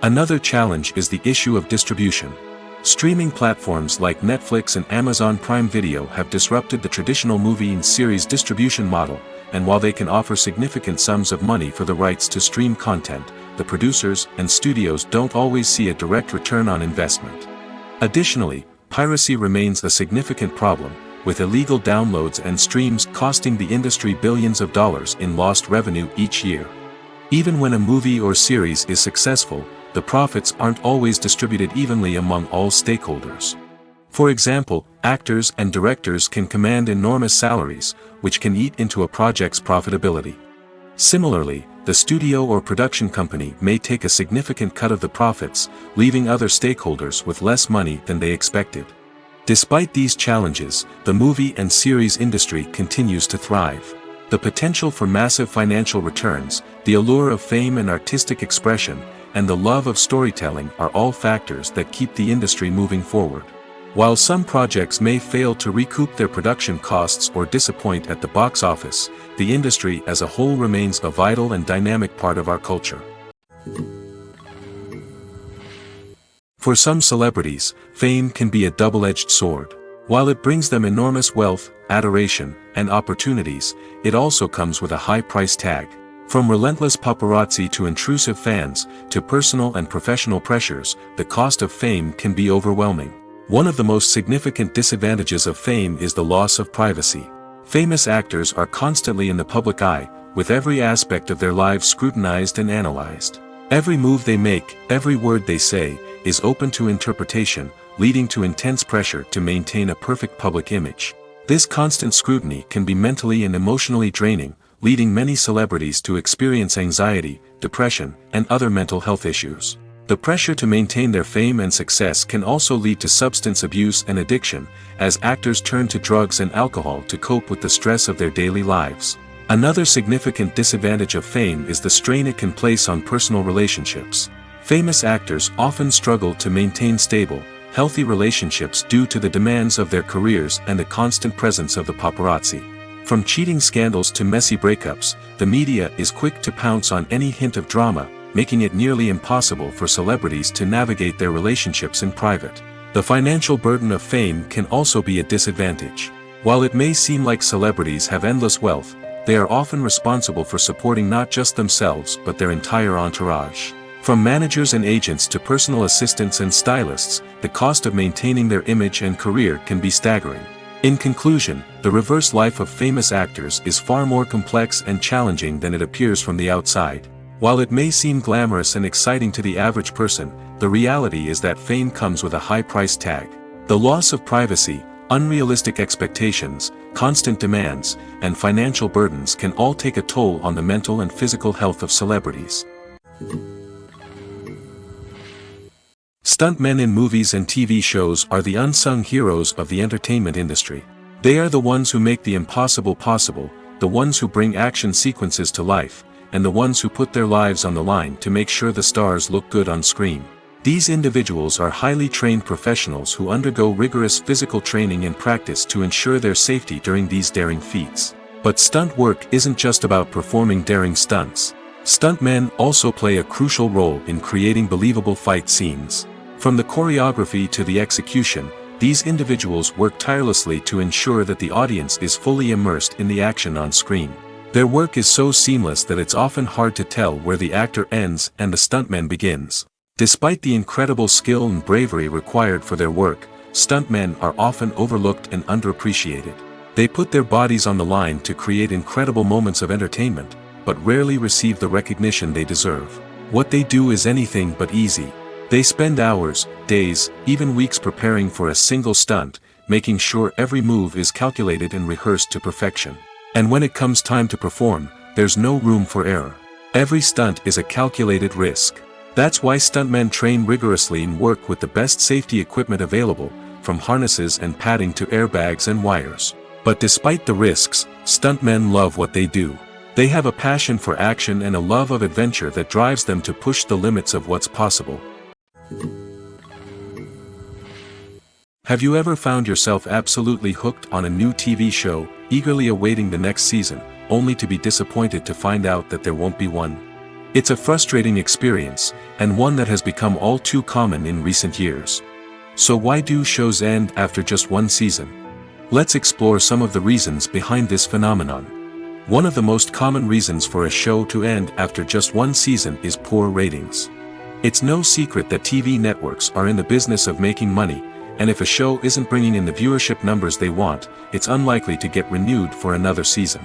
Another challenge is the issue of distribution. Streaming platforms like Netflix and Amazon Prime Video have disrupted the traditional movie and series distribution model, and while they can offer significant sums of money for the rights to stream content, the producers and studios don't always see a direct return on investment. Additionally, piracy remains a significant problem, with illegal downloads and streams costing the industry billions of dollars in lost revenue each year. Even when a movie or series is successful, the profits aren't always distributed evenly among all stakeholders. For example, actors and directors can command enormous salaries, which can eat into a project's profitability. Similarly, the studio or production company may take a significant cut of the profits, leaving other stakeholders with less money than they expected. Despite these challenges, the movie and series industry continues to thrive. The potential for massive financial returns, the allure of fame and artistic expression, and the love of storytelling are all factors that keep the industry moving forward. While some projects may fail to recoup their production costs or disappoint at the box office, the industry as a whole remains a vital and dynamic part of our culture. For some celebrities, fame can be a double-edged sword. While it brings them enormous wealth, adoration, and opportunities, it also comes with a high price tag. From relentless paparazzi to intrusive fans, to personal and professional pressures, the cost of fame can be overwhelming. One of the most significant disadvantages of fame is the loss of privacy. Famous actors are constantly in the public eye, with every aspect of their lives scrutinized and analyzed. Every move they make, every word they say, is open to interpretation, leading to intense pressure to maintain a perfect public image. This constant scrutiny can be mentally and emotionally draining, leading many celebrities to experience anxiety, depression, and other mental health issues. The pressure to maintain their fame and success can also lead to substance abuse and addiction, as actors turn to drugs and alcohol to cope with the stress of their daily lives. Another significant disadvantage of fame is the strain it can place on personal relationships. Famous actors often struggle to maintain stable, healthy relationships due to the demands of their careers and the constant presence of the paparazzi. From cheating scandals to messy breakups, the media is quick to pounce on any hint of drama, making it nearly impossible for celebrities to navigate their relationships in private. The financial burden of fame can also be a disadvantage. While it may seem like celebrities have endless wealth, they are often responsible for supporting not just themselves but their entire entourage. From managers and agents to personal assistants and stylists, the cost of maintaining their image and career can be staggering. In conclusion, the reverse life of famous actors is far more complex and challenging than it appears from the outside. While it may seem glamorous and exciting to the average person, the reality is that fame comes with a high price tag. The loss of privacy, unrealistic expectations, constant demands, and financial burdens can all take a toll on the mental and physical health of celebrities. Stuntmen in movies and TV shows are the unsung heroes of the entertainment industry. They are the ones who make the impossible possible, the ones who bring action sequences to life, and the ones who put their lives on the line to make sure the stars look good on screen. These individuals are highly trained professionals who undergo rigorous physical training and practice to ensure their safety during these daring feats. But stunt work isn't just about performing daring stunts. Stuntmen also play a crucial role in creating believable fight scenes. From the choreography to the execution, these individuals work tirelessly to ensure that the audience is fully immersed in the action on screen. Their work is so seamless that it's often hard to tell where the actor ends and the stuntman begins. Despite the incredible skill and bravery required for their work, stuntmen are often overlooked and underappreciated. They put their bodies on the line to create incredible moments of entertainment, but rarely receive the recognition they deserve. What they do is anything but easy. They spend hours, days, even weeks preparing for a single stunt, making sure every move is calculated and rehearsed to perfection. And when it comes time to perform, there's no room for error. Every stunt is a calculated risk. That's why stuntmen train rigorously and work with the best safety equipment available, from harnesses and padding to airbags and wires. But despite the risks, stuntmen love what they do. They have a passion for action and a love of adventure that drives them to push the limits of what's possible. Have you ever found yourself absolutely hooked on a new TV show, eagerly awaiting the next season, only to be disappointed to find out that there won't be one? It's a frustrating experience, and one that has become all too common in recent years. So why do shows end after just one season? Let's explore some of the reasons behind this phenomenon. One of the most common reasons for a show to end after just one season is poor ratings. It's no secret that TV networks are in the business of making money, and if a show isn't bringing in the viewership numbers they want, it's unlikely to get renewed for another season.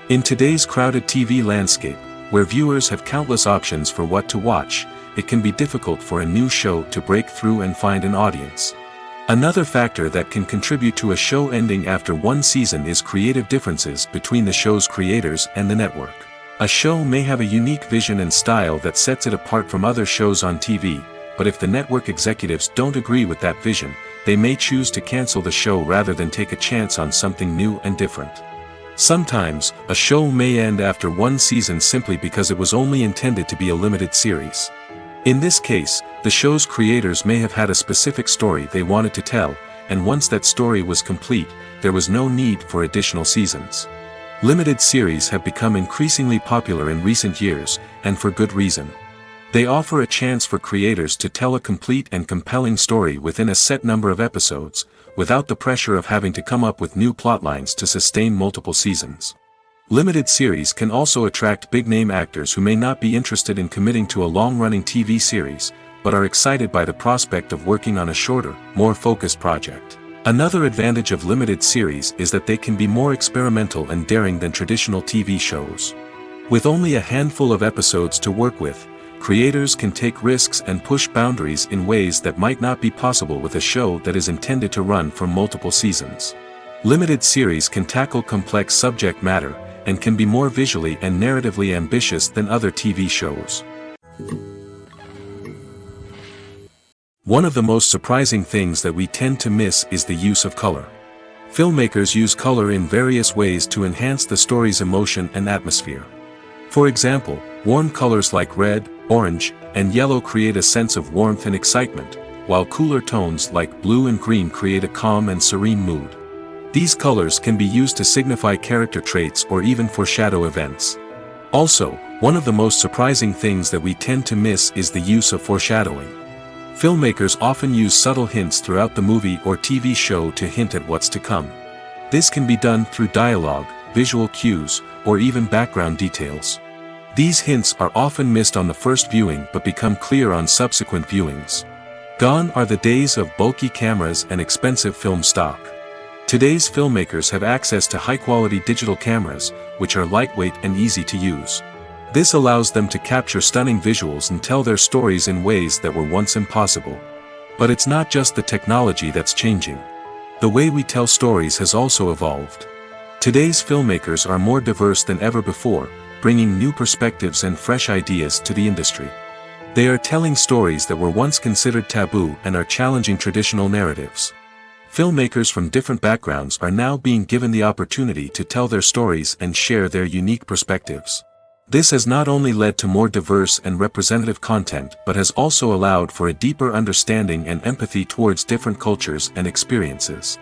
In today's crowded TV landscape, where viewers have countless options for what to watch, it can be difficult for a new show to break through and find an audience. Another factor that can contribute to a show ending after one season is creative differences between the show's creators and the network. A show may have a unique vision and style that sets it apart from other shows on TV, but if the network executives don't agree with that vision, they may choose to cancel the show rather than take a chance on something new and different. Sometimes, a show may end after one season simply because it was only intended to be a limited series. In this case, the show's creators may have had a specific story they wanted to tell, and once that story was complete, there was no need for additional seasons. Limited series have become increasingly popular in recent years, and for good reason. They offer a chance for creators to tell a complete and compelling story within a set number of episodes, without the pressure of having to come up with new plotlines to sustain multiple seasons. Limited series can also attract big-name actors who may not be interested in committing to a long-running TV series, but are excited by the prospect of working on a shorter, more focused project. Another advantage of limited series is that they can be more experimental and daring than traditional TV shows. With only a handful of episodes to work with, creators can take risks and push boundaries in ways that might not be possible with a show that is intended to run for multiple seasons. Limited series can tackle complex subject matter, and can be more visually and narratively ambitious than other TV shows. One of the most surprising things that we tend to miss is the use of color. Filmmakers use color in various ways to enhance the story's emotion and atmosphere. For example, warm colors like red, orange, and yellow create a sense of warmth and excitement, while cooler tones like blue and green create a calm and serene mood. These colors can be used to signify character traits or even foreshadow events. Also, one of the most surprising things that we tend to miss is the use of foreshadowing. Filmmakers often use subtle hints throughout the movie or TV show to hint at what's to come. This can be done through dialogue, visual cues, or even background details. These hints are often missed on the first viewing but become clear on subsequent viewings. Gone are the days of bulky cameras and expensive film stock. Today's filmmakers have access to high-quality digital cameras, which are lightweight and easy to use. This allows them to capture stunning visuals and tell their stories in ways that were once impossible. But it's not just the technology that's changing. The way we tell stories has also evolved. Today's filmmakers are more diverse than ever before, bringing new perspectives and fresh ideas to the industry. They are telling stories that were once considered taboo and are challenging traditional narratives. Filmmakers from different backgrounds are now being given the opportunity to tell their stories and share their unique perspectives. This has not only led to more diverse and representative content but has also allowed for a deeper understanding and empathy towards different cultures and experiences.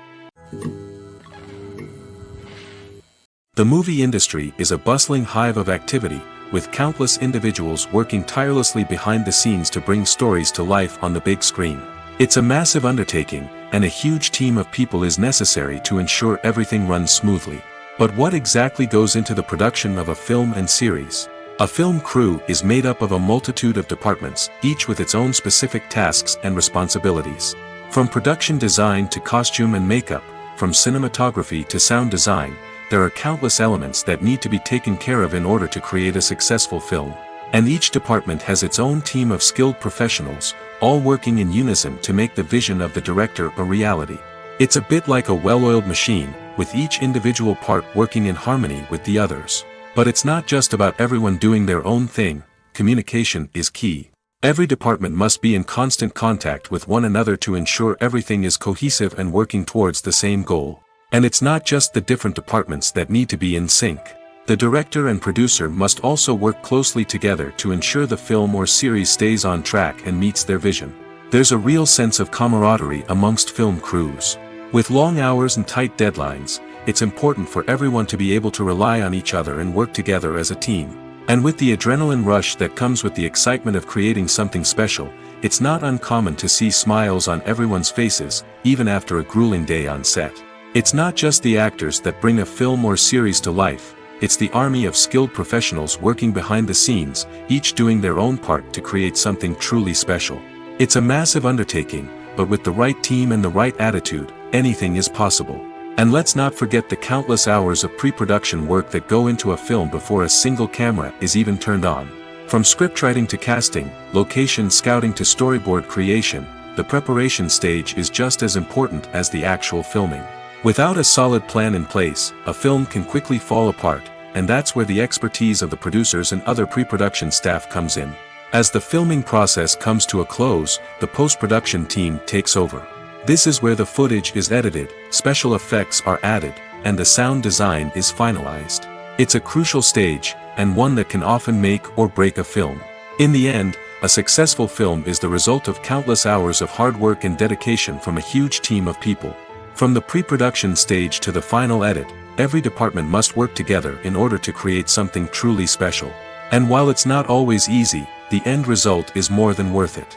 The movie industry is a bustling hive of activity, with countless individuals working tirelessly behind the scenes to bring stories to life on the big screen. It's a massive undertaking, and a huge team of people is necessary to ensure everything runs smoothly. But what exactly goes into the production of a film and series? A film crew is made up of a multitude of departments, each with its own specific tasks and responsibilities. From production design to costume and makeup, from cinematography to sound design, there are countless elements that need to be taken care of in order to create a successful film. And each department has its own team of skilled professionals, all working in unison to make the vision of the director a reality. It's a bit like a well-oiled machine, with each individual part working in harmony with the others. But it's not just about everyone doing their own thing. Communication is key. Every department must be in constant contact with one another to ensure everything is cohesive and working towards the same goal. And it's not just the different departments that need to be in sync. The director and producer must also work closely together to ensure the film or series stays on track and meets their vision. There's a real sense of camaraderie amongst film crews. With long hours and tight deadlines, it's important for everyone to be able to rely on each other and work together as a team. And with the adrenaline rush that comes with the excitement of creating something special, it's not uncommon to see smiles on everyone's faces, even after a grueling day on set. It's not just the actors that bring a film or series to life, it's the army of skilled professionals working behind the scenes, each doing their own part to create something truly special. It's a massive undertaking, but with the right team and the right attitude, anything is possible. And let's not forget the countless hours of pre-production work that go into a film before a single camera is even turned on. From scriptwriting to casting, location scouting to storyboard creation, the preparation stage is just as important as the actual filming. Without a solid plan in place, a film can quickly fall apart, and that's where the expertise of the producers and other pre-production staff comes in. As the filming process comes to a close, the post-production team takes over. This is where the footage is edited, special effects are added, and the sound design is finalized. It's a crucial stage, and one that can often make or break a film. In the end, a successful film is the result of countless hours of hard work and dedication from a huge team of people. From the pre-production stage to the final edit, every department must work together in order to create something truly special. And while it's not always easy, the end result is more than worth it.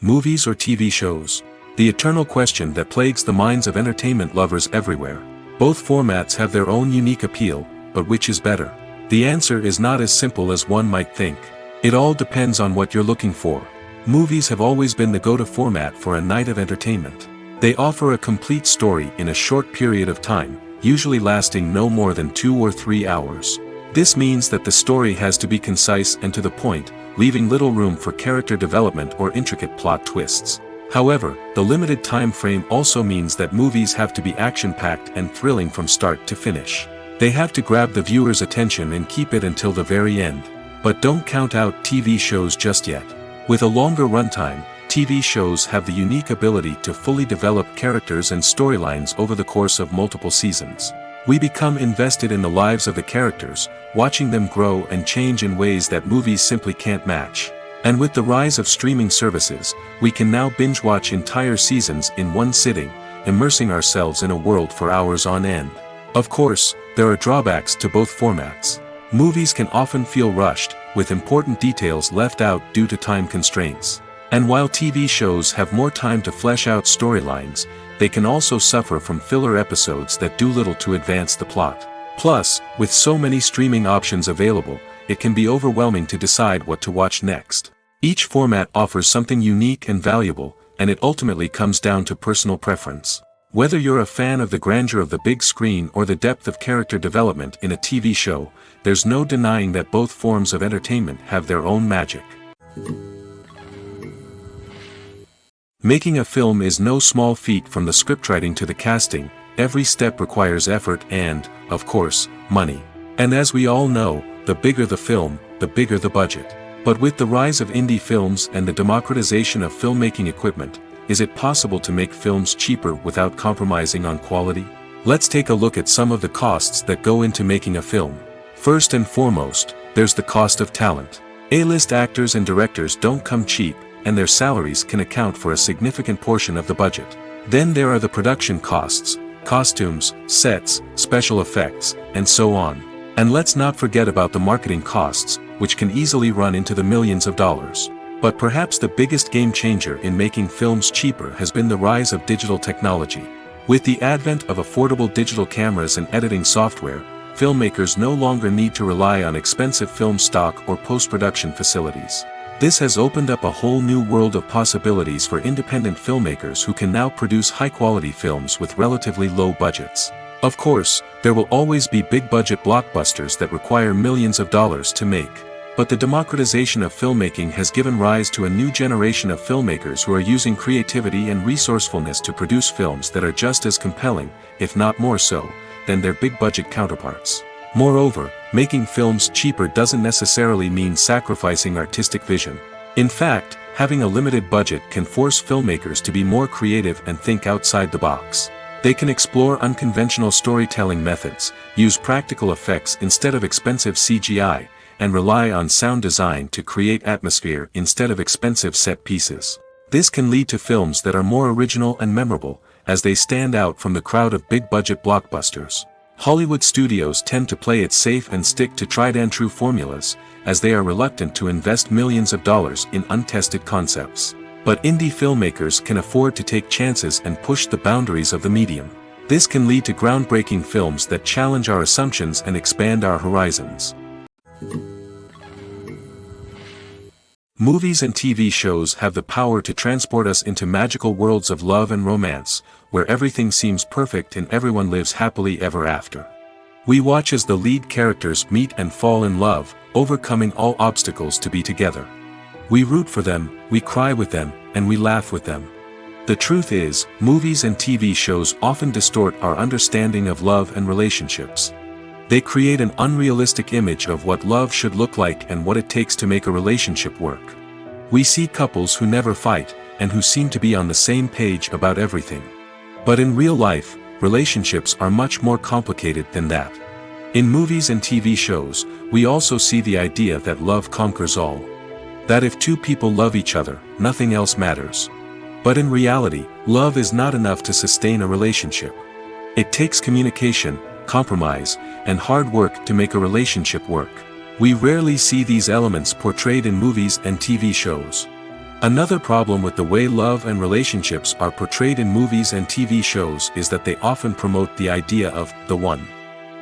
Movies or TV shows? The eternal question that plagues the minds of entertainment lovers everywhere. Both formats have their own unique appeal, but which is better? The answer is not as simple as one might think. It all depends on what you're looking for. Movies have always been the go-to format for a night of entertainment. They offer a complete story in a short period of time, usually lasting no more than 2 or 3 hours. This means that the story has to be concise and to the point, leaving little room for character development or intricate plot twists. However, the limited time frame also means that movies have to be action-packed and thrilling from start to finish. They have to grab the viewer's attention and keep it until the very end. But don't count out TV shows just yet. With a longer runtime, TV shows have the unique ability to fully develop characters and storylines over the course of multiple seasons. We become invested in the lives of the characters, watching them grow and change in ways that movies simply can't match. And with the rise of streaming services, we can now binge-watch entire seasons in one sitting, immersing ourselves in a world for hours on end. Of course, there are drawbacks to both formats. Movies can often feel rushed, with important details left out due to time constraints. And while TV shows have more time to flesh out storylines, they can also suffer from filler episodes that do little to advance the plot. Plus, with so many streaming options available, it can be overwhelming to decide what to watch next. Each format offers something unique and valuable, and it ultimately comes down to personal preference. Whether you're a fan of the grandeur of the big screen or the depth of character development in a TV show, there's no denying that both forms of entertainment have their own magic. Making a film is no small feat. From the scriptwriting to the casting, every step requires effort and, of course, money. And as we all know, the bigger the film, the bigger the budget. But with the rise of indie films and the democratization of filmmaking equipment, is it possible to make films cheaper without compromising on quality? Let's take a look at some of the costs that go into making a film. First and foremost, there's the cost of talent. A-list actors and directors don't come cheap, and their salaries can account for a significant portion of the budget. Then there are the production costs, costumes, sets, special effects, and so on. And let's not forget about the marketing costs, which can easily run into the millions of dollars. But perhaps the biggest game changer in making films cheaper has been the rise of digital technology. With the advent of affordable digital cameras and editing software, filmmakers no longer need to rely on expensive film stock or post-production facilities. This has opened up a whole new world of possibilities for independent filmmakers who can now produce high-quality films with relatively low budgets. Of course, there will always be big-budget blockbusters that require millions of dollars to make. But the democratization of filmmaking has given rise to a new generation of filmmakers who are using creativity and resourcefulness to produce films that are just as compelling, if not more so, than their big-budget counterparts. Moreover, making films cheaper doesn't necessarily mean sacrificing artistic vision. In fact, having a limited budget can force filmmakers to be more creative and think outside the box. They can explore unconventional storytelling methods, use practical effects instead of expensive CGI, and rely on sound design to create atmosphere instead of expensive set pieces. This can lead to films that are more original and memorable, as they stand out from the crowd of big-budget blockbusters. Hollywood studios tend to play it safe and stick to tried-and-true formulas, as they are reluctant to invest millions of dollars in untested concepts. But indie filmmakers can afford to take chances and push the boundaries of the medium. This can lead to groundbreaking films that challenge our assumptions and expand our horizons. Movies and TV shows have the power to transport us into magical worlds of love and romance, where everything seems perfect and everyone lives happily ever after. We watch as the lead characters meet and fall in love, overcoming all obstacles to be together. We root for them, we cry with them, and we laugh with them. The truth is, movies and TV shows often distort our understanding of love and relationships. They create an unrealistic image of what love should look like and what it takes to make a relationship work. We see couples who never fight, and who seem to be on the same page about everything. But in real life, relationships are much more complicated than that. In movies and TV shows, we also see the idea that love conquers all. That if two people love each other, nothing else matters. But in reality, love is not enough to sustain a relationship. It takes communication, compromise, and hard work to make a relationship work. We rarely see these elements portrayed in movies and TV shows. Another problem with the way love and relationships are portrayed in movies and TV shows is that they often promote the idea of the one.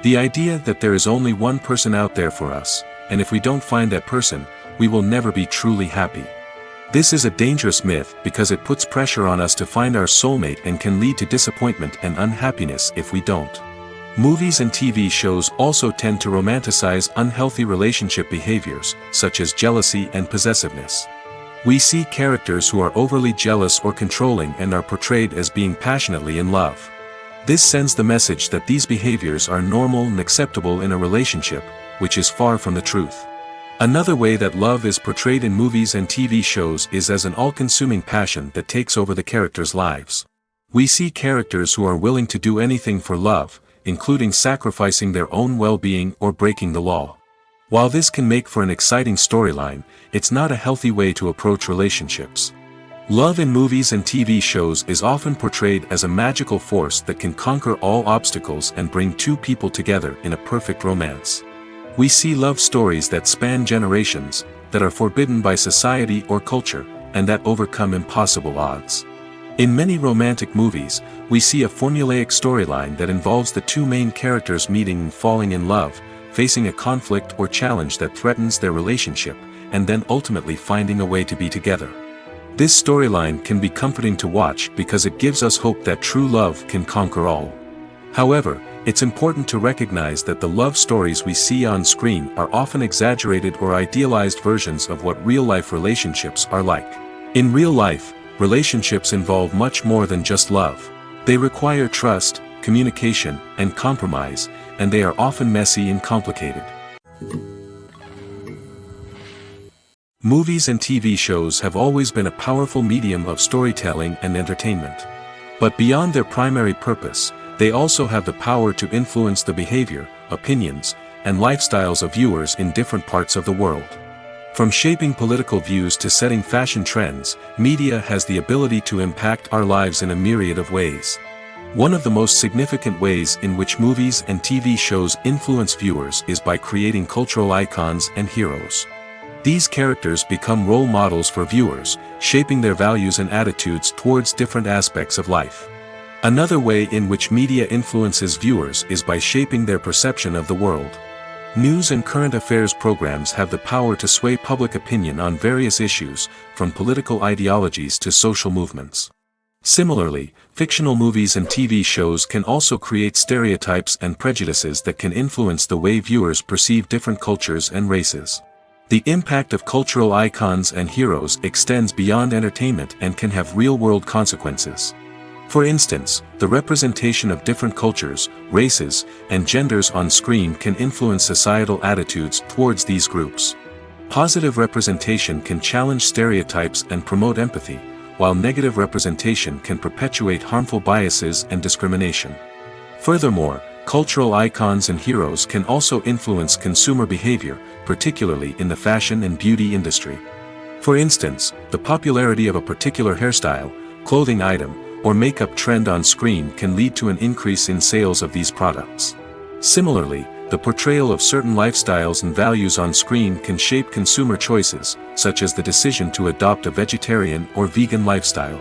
The idea that there is only one person out there for us, and if we don't find that person, we will never be truly happy. This is a dangerous myth because it puts pressure on us to find our soulmate and can lead to disappointment and unhappiness if we don't. Movies and TV shows also tend to romanticize unhealthy relationship behaviors, such as jealousy and possessiveness. We see characters who are overly jealous or controlling and are portrayed as being passionately in love. This sends the message that these behaviors are normal and acceptable in a relationship, which is far from the truth. Another way that love is portrayed in movies and TV shows is as an all-consuming passion that takes over the characters' lives. We see characters who are willing to do anything for love, including sacrificing their own well-being or breaking the law. While this can make for an exciting storyline, it's not a healthy way to approach relationships. Love in movies and TV shows is often portrayed as a magical force that can conquer all obstacles and bring two people together in a perfect romance. We see love stories that span generations, that are forbidden by society or culture, and that overcome impossible odds. In many romantic movies, we see a formulaic storyline that involves the two main characters meeting and falling in love, facing a conflict or challenge that threatens their relationship, and then ultimately finding a way to be together. This storyline can be comforting to watch because it gives us hope that true love can conquer all. However, it's important to recognize that the love stories we see on screen are often exaggerated or idealized versions of what real-life relationships are like. In real life, relationships involve much more than just love. They require trust, communication, and compromise, and they are often messy and complicated. Movies and TV shows have always been a powerful medium of storytelling and entertainment. But beyond their primary purpose, they also have the power to influence the behavior, opinions, and lifestyles of viewers in different parts of the world. From shaping political views to setting fashion trends, media has the ability to impact our lives in a myriad of ways. One of the most significant ways in which movies and TV shows influence viewers is by creating cultural icons and heroes. These characters become role models for viewers, shaping their values and attitudes towards different aspects of life. Another way in which media influences viewers is by shaping their perception of the world. News and current affairs programs have the power to sway public opinion on various issues, from political ideologies to social movements. Similarly, fictional movies and TV shows can also create stereotypes and prejudices that can influence the way viewers perceive different cultures and races. The impact of cultural icons and heroes extends beyond entertainment and can have real-world consequences. For instance, the representation of different cultures, races, and genders on screen can influence societal attitudes towards these groups. Positive representation can challenge stereotypes and promote empathy, while negative representation can perpetuate harmful biases and discrimination. Furthermore, cultural icons and heroes can also influence consumer behavior, particularly in the fashion and beauty industry. For instance, the popularity of a particular hairstyle, clothing item, or makeup trend on screen can lead to an increase in sales of these products. Similarly, the portrayal of certain lifestyles and values on screen can shape consumer choices, such as the decision to adopt a vegetarian or vegan lifestyle.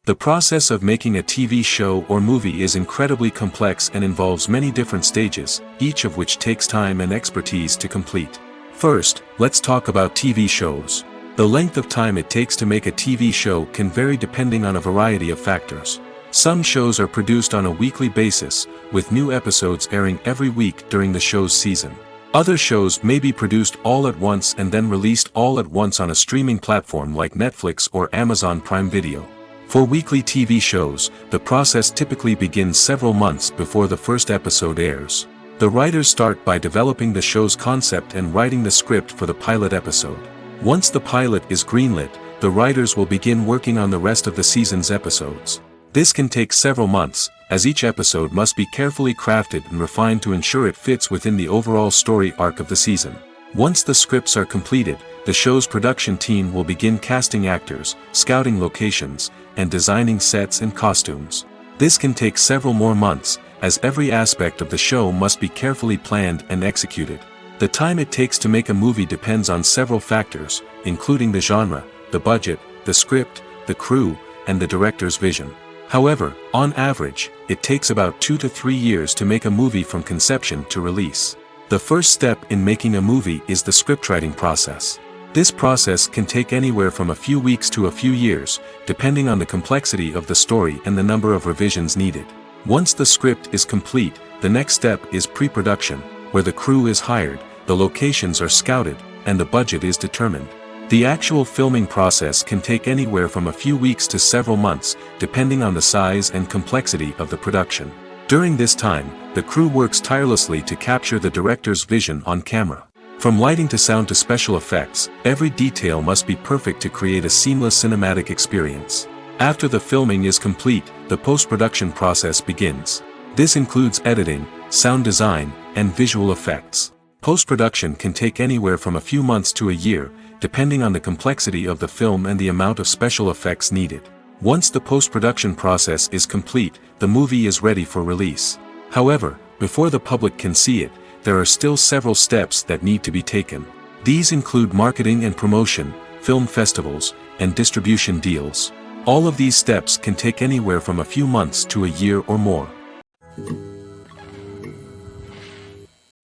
The process of making a TV show or movie is incredibly complex and involves many different stages, each of which takes time and expertise to complete. First, let's talk about TV shows. The length of time it takes to make a TV show can vary depending on a variety of factors. Some shows are produced on a weekly basis, with new episodes airing every week during the show's season. Other shows may be produced all at once and then released all at once on a streaming platform like Netflix or Amazon Prime Video. For weekly TV shows, the process typically begins several months before the first episode airs. The writers start by developing the show's concept and writing the script for the pilot episode. Once the pilot is greenlit, the writers will begin working on the rest of the season's episodes. This can take several months, as each episode must be carefully crafted and refined to ensure it fits within the overall story arc of the season. Once the scripts are completed, the show's production team will begin casting actors, scouting locations, and designing sets and costumes. This can take several more months, as every aspect of the show must be carefully planned and executed. The time it takes to make a movie depends on several factors, including the genre, the budget, the script, the crew, and the director's vision. However, on average, it takes about 2 to 3 years to make a movie from conception to release. The first step in making a movie is the scriptwriting process. This process can take anywhere from a few weeks to a few years, depending on the complexity of the story and the number of revisions needed. Once the script is complete, the next step is pre-production, where the crew is hired, the locations are scouted, and the budget is determined. The actual filming process can take anywhere from a few weeks to several months, depending on the size and complexity of the production. During this time, the crew works tirelessly to capture the director's vision on camera. From lighting to sound to special effects, every detail must be perfect to create a seamless cinematic experience. After the filming is complete, the post-production process begins. This includes editing, sound design, and visual effects. Post-production can take anywhere from a few months to a year, depending on the complexity of the film and the amount of special effects needed. Once the post-production process is complete, the movie is ready for release. However, before the public can see it, there are still several steps that need to be taken. These include marketing and promotion, film festivals, and distribution deals. All of these steps can take anywhere from a few months to a year or more.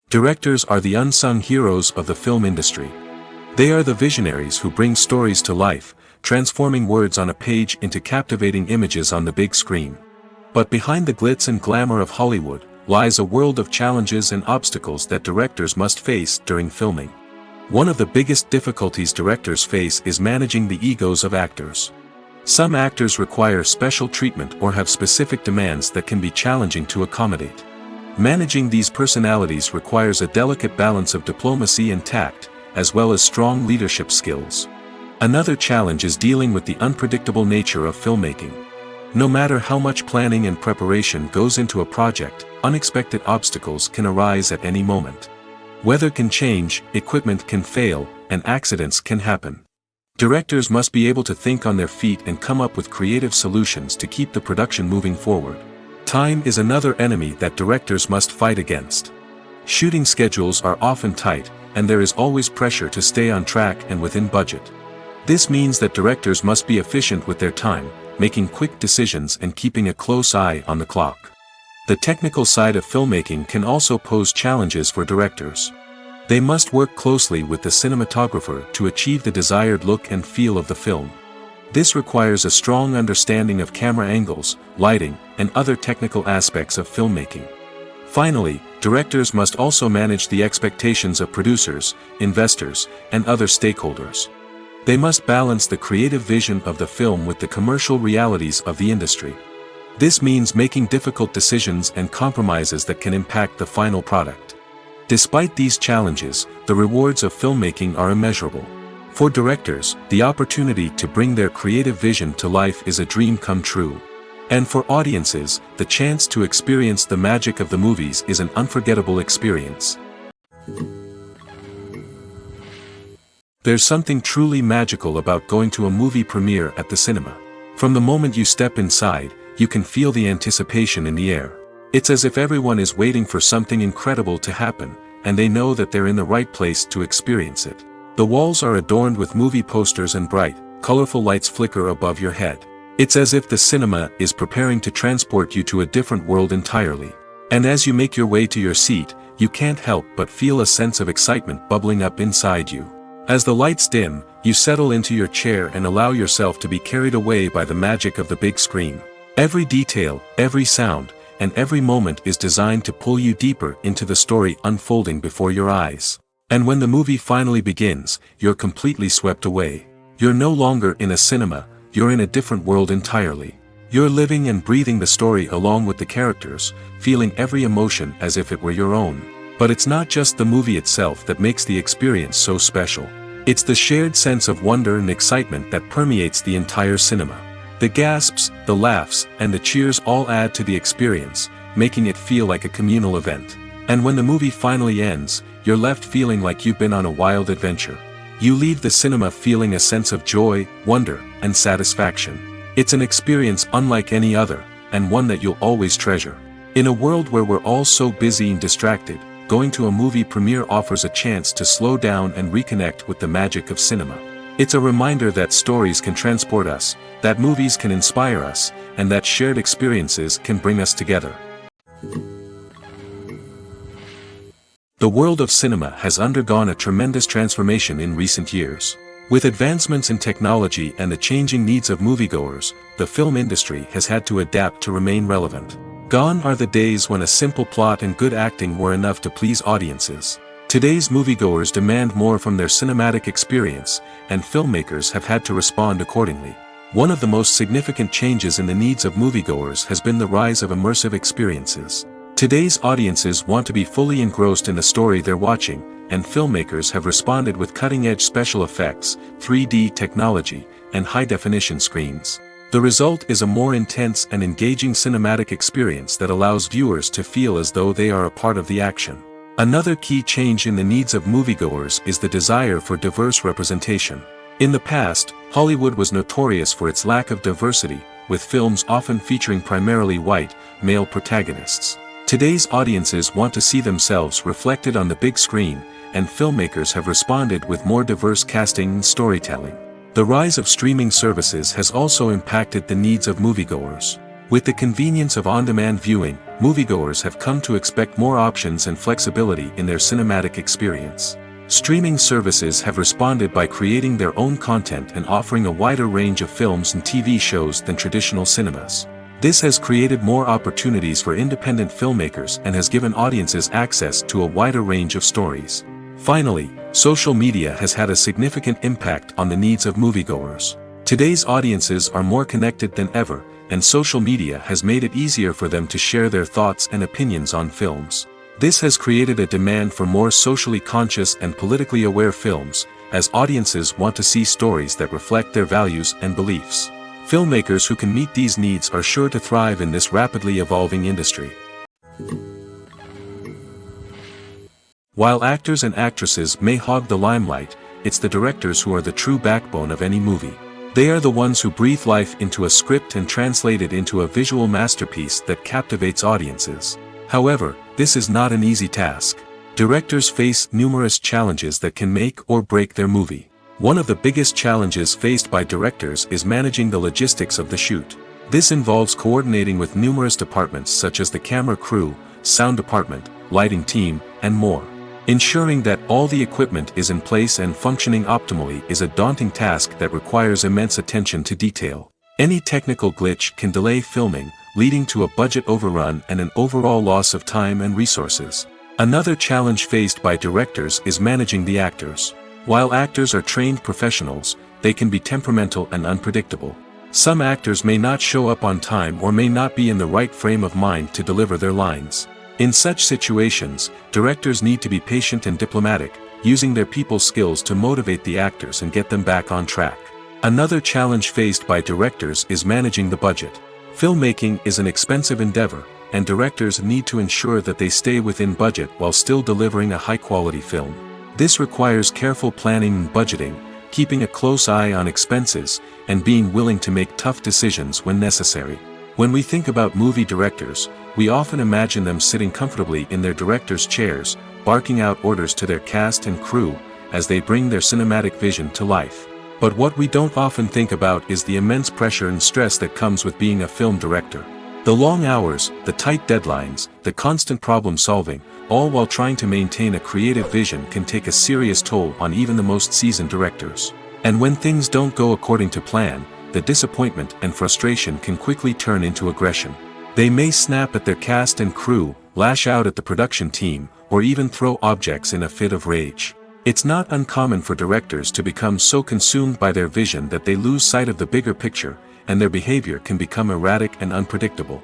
Directors are the unsung heroes of the film industry. They are the visionaries who bring stories to life, transforming words on a page into captivating images on the big screen. But behind the glitz and glamour of Hollywood, lies a world of challenges and obstacles that directors must face during filming. One of the biggest difficulties directors face is managing the egos of actors. Some actors require special treatment or have specific demands that can be challenging to accommodate. Managing these personalities requires a delicate balance of diplomacy and tact, as well as strong leadership skills. Another challenge is dealing with the unpredictable nature of filmmaking. No matter how much planning and preparation goes into a project, unexpected obstacles can arise at any moment. Weather can change, equipment can fail, and accidents can happen. Directors must be able to think on their feet and come up with creative solutions to keep the production moving forward. Time is another enemy that directors must fight against. Shooting schedules are often tight, and there is always pressure to stay on track and within budget. This means that directors must be efficient with their time, making quick decisions and keeping a close eye on the clock. The technical side of filmmaking can also pose challenges for directors. They must work closely with the cinematographer to achieve the desired look and feel of the film. This requires a strong understanding of camera angles, lighting, and other technical aspects of filmmaking. Finally, directors must also manage the expectations of producers, investors, and other stakeholders. They must balance the creative vision of the film with the commercial realities of the industry. This means making difficult decisions and compromises that can impact the final product. Despite these challenges, the rewards of filmmaking are immeasurable. For directors, the opportunity to bring their creative vision to life is a dream come true. And for audiences, the chance to experience the magic of the movies is an unforgettable experience. There's something truly magical about going to a movie premiere at the cinema. From the moment you step inside, you can feel the anticipation in the air. It's as if everyone is waiting for something incredible to happen, and they know that they're in the right place to experience it. The walls are adorned with movie posters and bright, colorful lights flicker above your head. It's as if the cinema is preparing to transport you to a different world entirely. And as you make your way to your seat, you can't help but feel a sense of excitement bubbling up inside you. As the lights dim, you settle into your chair and allow yourself to be carried away by the magic of the big screen. Every detail, every sound, and every moment is designed to pull you deeper into the story unfolding before your eyes. And when the movie finally begins, you're completely swept away. You're no longer in a cinema, you're in a different world entirely. You're living and breathing the story along with the characters, feeling every emotion as if it were your own. But it's not just the movie itself that makes the experience so special. It's the shared sense of wonder and excitement that permeates the entire cinema. The gasps, the laughs, and the cheers all add to the experience, making it feel like a communal event. And when the movie finally ends, you're left feeling like you've been on a wild adventure. You leave the cinema feeling a sense of joy, wonder, and satisfaction. It's an experience unlike any other, and one that you'll always treasure. In a world where we're all so busy and distracted, going to a movie premiere offers a chance to slow down and reconnect with the magic of cinema. It's a reminder that stories can transport us, that movies can inspire us, and that shared experiences can bring us together. The world of cinema has undergone a tremendous transformation in recent years. With advancements in technology and the changing needs of moviegoers, the film industry has had to adapt to remain relevant. Gone are the days when a simple plot and good acting were enough to please audiences. Today's moviegoers demand more from their cinematic experience, and filmmakers have had to respond accordingly. One of the most significant changes in the needs of moviegoers has been the rise of immersive experiences. Today's audiences want to be fully engrossed in the story they're watching, and filmmakers have responded with cutting-edge special effects, 3D technology, and high-definition screens. The result is a more intense and engaging cinematic experience that allows viewers to feel as though they are a part of the action. Another key change in the needs of moviegoers is the desire for diverse representation. In the past, Hollywood was notorious for its lack of diversity, with films often featuring primarily white, male protagonists. Today's audiences want to see themselves reflected on the big screen, and filmmakers have responded with more diverse casting and storytelling. The rise of streaming services has also impacted the needs of moviegoers. With the convenience of on-demand viewing, moviegoers have come to expect more options and flexibility in their cinematic experience. Streaming services have responded by creating their own content and offering a wider range of films and TV shows than traditional cinemas. This has created more opportunities for independent filmmakers and has given audiences access to a wider range of stories. Finally, social media has had a significant impact on the needs of moviegoers. Today's audiences are more connected than ever, and social media has made it easier for them to share their thoughts and opinions on films. This has created a demand for more socially conscious and politically aware films, as audiences want to see stories that reflect their values and beliefs. Filmmakers who can meet these needs are sure to thrive in this rapidly evolving industry. While actors and actresses may hog the limelight, it's the directors who are the true backbone of any movie. They are the ones who breathe life into a script and translate it into a visual masterpiece that captivates audiences. However, this is not an easy task. Directors face numerous challenges that can make or break their movie. One of the biggest challenges faced by directors is managing the logistics of the shoot. This involves coordinating with numerous departments such as the camera crew, sound department, lighting team, and more. Ensuring that all the equipment is in place and functioning optimally is a daunting task that requires immense attention to detail. Any technical glitch can delay filming, leading to a budget overrun and an overall loss of time and resources. Another challenge faced by directors is managing the actors. While actors are trained professionals, they can be temperamental and unpredictable. Some actors may not show up on time or may not be in the right frame of mind to deliver their lines. In such situations, directors need to be patient and diplomatic, using their people skills to motivate the actors and get them back on track. Another challenge faced by directors is managing the budget. Filmmaking is an expensive endeavor, and directors need to ensure that they stay within budget while still delivering a high-quality film. This requires careful planning and budgeting, keeping a close eye on expenses, and being willing to make tough decisions when necessary. When we think about movie directors, we often imagine them sitting comfortably in their director's chairs, barking out orders to their cast and crew, as they bring their cinematic vision to life. But what we don't often think about is the immense pressure and stress that comes with being a film director. The long hours, the tight deadlines, the constant problem solving, all while trying to maintain a creative vision can take a serious toll on even the most seasoned directors. And when things don't go according to plan, the disappointment and frustration can quickly turn into aggression. They may snap at their cast and crew, lash out at the production team, or even throw objects in a fit of rage. It's not uncommon for directors to become so consumed by their vision that they lose sight of the bigger picture, and their behavior can become erratic and unpredictable.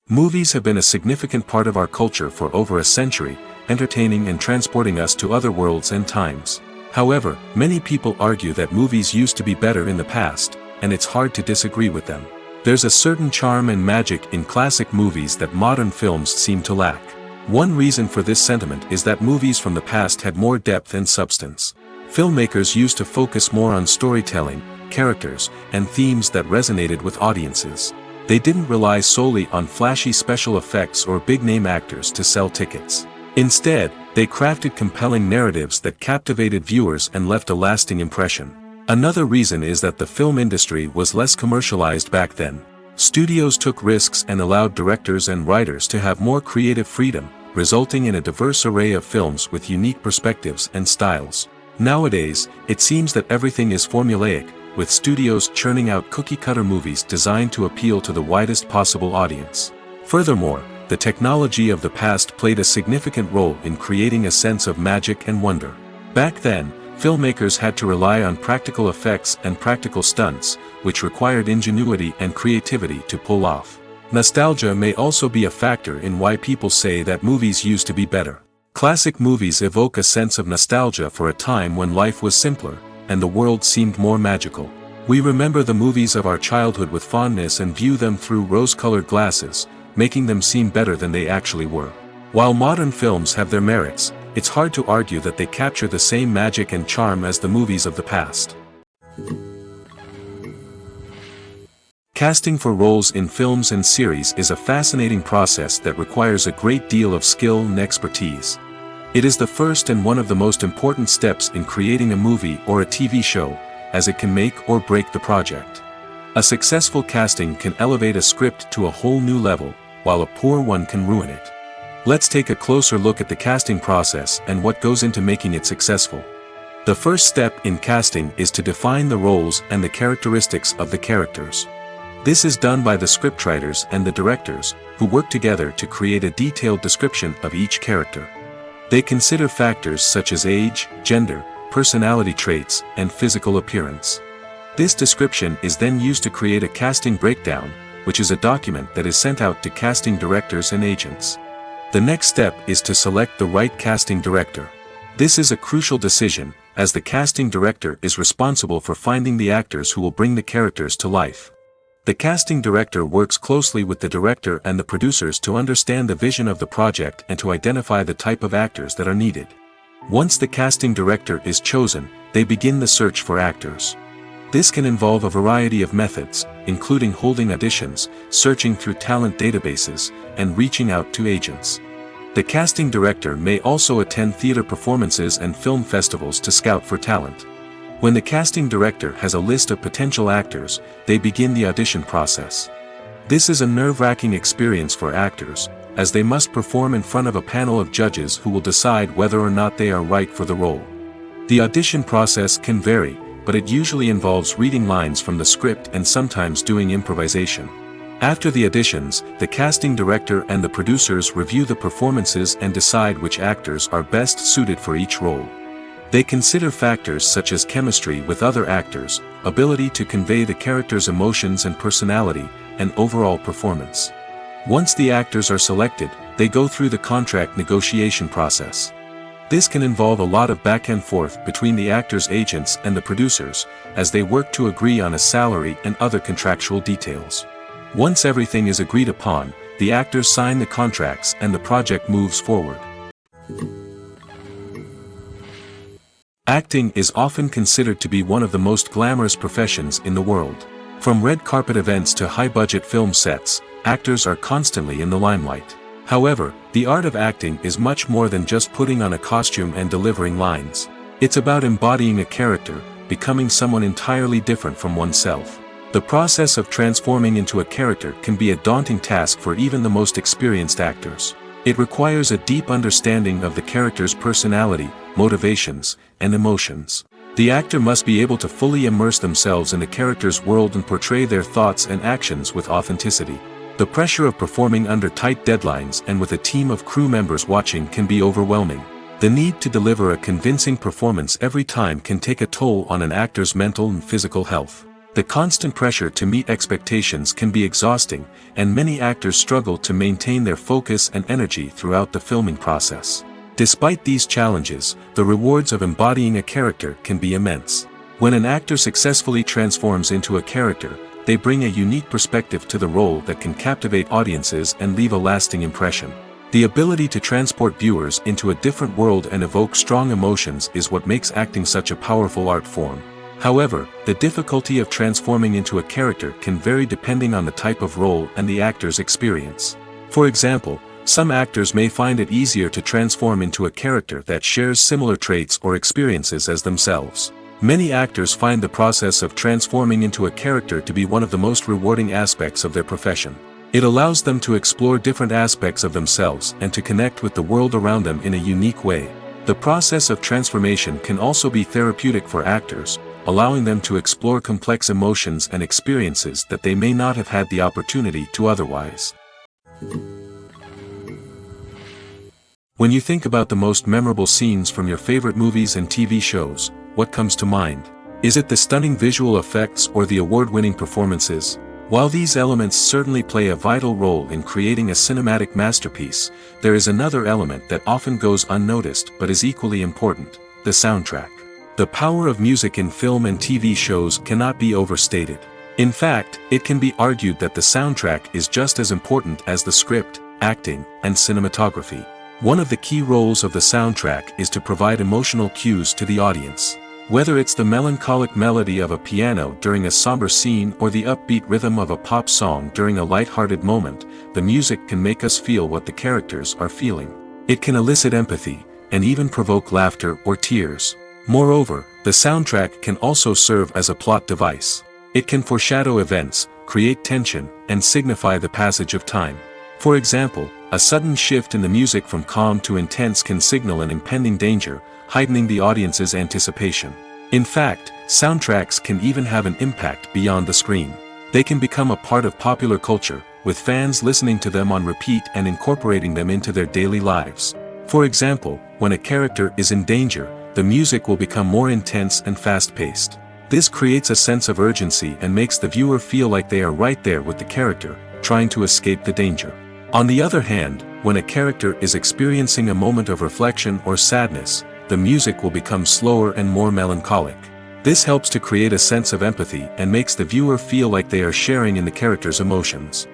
Movies have been a significant part of our culture for over a century, entertaining and transporting us to other worlds and times. However, many people argue that movies used to be better in the past, and it's hard to disagree with them. There's a certain charm and magic in classic movies that modern films seem to lack. One reason for this sentiment is that movies from the past had more depth and substance. Filmmakers used to focus more on storytelling, characters, and themes that resonated with audiences. They didn't rely solely on flashy special effects or big-name actors to sell tickets. Instead, they crafted compelling narratives that captivated viewers and left a lasting impression. Another reason is that the film industry was less commercialized back then. Studios took risks and allowed directors and writers to have more creative freedom, resulting in a diverse array of films with unique perspectives and styles. Nowadays, it seems that everything is formulaic, with studios churning out cookie-cutter movies designed to appeal to the widest possible audience. Furthermore, the technology of the past played a significant role in creating a sense of magic and wonder. Back then, filmmakers had to rely on practical effects and practical stunts, which required ingenuity and creativity to pull off. Nostalgia may also be a factor in why people say that movies used to be better. Classic movies evoke a sense of nostalgia for a time when life was simpler, and the world seemed more magical. We remember the movies of our childhood with fondness and view them through rose-colored glasses, making them seem better than they actually were. While modern films have their merits, it's hard to argue that they capture the same magic and charm as the movies of the past. Casting for roles in films and series is a fascinating process that requires a great deal of skill and expertise. It is the first and one of the most important steps in creating a movie or a TV show, as it can make or break the project. A successful casting can elevate a script to a whole new level, while a poor one can ruin it. Let's take a closer look at the casting process and what goes into making it successful. The first step in casting is to define the roles and the characteristics of the characters. This is done by the scriptwriters and the directors, who work together to create a detailed description of each character. They consider factors such as age, gender, personality traits, and physical appearance. This description is then used to create a casting breakdown, which is a document that is sent out to casting directors and agents. The next step is to select the right casting director. This is a crucial decision, as the casting director is responsible for finding the actors who will bring the characters to life. The casting director works closely with the director and the producers to understand the vision of the project and to identify the type of actors that are needed. Once the casting director is chosen, they begin the search for actors. This can involve a variety of methods, including holding auditions, searching through talent databases, and reaching out to agents. The casting director may also attend theater performances and film festivals to scout for talent. When the casting director has a list of potential actors, they begin the audition process. This is a nerve-wracking experience for actors, as they must perform in front of a panel of judges who will decide whether or not they are right for the role. The audition process can vary, but it usually involves reading lines from the script and sometimes doing improvisation. After the auditions, the casting director and the producers review the performances and decide which actors are best suited for each role. They consider factors such as chemistry with other actors, ability to convey the character's emotions and personality, and overall performance. Once the actors are selected, they go through the contract negotiation process. This can involve a lot of back and forth between the actors' agents and the producers, as they work to agree on a salary and other contractual details. Once everything is agreed upon, the actors sign the contracts and the project moves forward. Acting is often considered to be one of the most glamorous professions in the world. From red carpet events to high-budget film sets, actors are constantly in the limelight. However, the art of acting is much more than just putting on a costume and delivering lines. It's about embodying a character, becoming someone entirely different from oneself. The process of transforming into a character can be a daunting task for even the most experienced actors. It requires a deep understanding of the character's personality, motivations, and emotions. The actor must be able to fully immerse themselves in the character's world and portray their thoughts and actions with authenticity. The pressure of performing under tight deadlines and with a team of crew members watching can be overwhelming. The need to deliver a convincing performance every time can take a toll on an actor's mental and physical health. The constant pressure to meet expectations can be exhausting, and many actors struggle to maintain their focus and energy throughout the filming process. Despite these challenges, the rewards of embodying a character can be immense. When an actor successfully transforms into a character, they bring a unique perspective to the role that can captivate audiences and leave a lasting impression. The ability to transport viewers into a different world and evoke strong emotions is what makes acting such a powerful art form. However, the difficulty of transforming into a character can vary depending on the type of role and the actor's experience. For example, some actors may find it easier to transform into a character that shares similar traits or experiences as themselves. Many actors find the process of transforming into a character to be one of the most rewarding aspects of their profession. It allows them to explore different aspects of themselves and to connect with the world around them in a unique way. The process of transformation can also be therapeutic for actors, allowing them to explore complex emotions and experiences that they may not have had the opportunity to otherwise. When you think about the most memorable scenes from your favorite movies and TV shows, what comes to mind? Is it the stunning visual effects or the award-winning performances? While these elements certainly play a vital role in creating a cinematic masterpiece, there is another element that often goes unnoticed but is equally important: the soundtrack. The power of music in film and TV shows cannot be overstated. In fact, it can be argued that the soundtrack is just as important as the script, acting, and cinematography. One of the key roles of the soundtrack is to provide emotional cues to the audience. Whether it's the melancholic melody of a piano during a somber scene or the upbeat rhythm of a pop song during a light-hearted moment, the music can make us feel what the characters are feeling. It can elicit empathy, and even provoke laughter or tears. Moreover, the soundtrack can also serve as a plot device. It can foreshadow events, create tension, and signify the passage of time. For example, a sudden shift in the music from calm to intense can signal an impending danger, heightening the audience's anticipation. In fact, soundtracks can even have an impact beyond the screen. They can become a part of popular culture, with fans listening to them on repeat and incorporating them into their daily lives. For example, when a character is in danger, the music will become more intense and fast-paced. This creates a sense of urgency and makes the viewer feel like they are right there with the character, trying to escape the danger. On the other hand, when a character is experiencing a moment of reflection or sadness, the music will become slower and more melancholic. This helps to create a sense of empathy and makes the viewer feel like they are sharing in the character's emotions.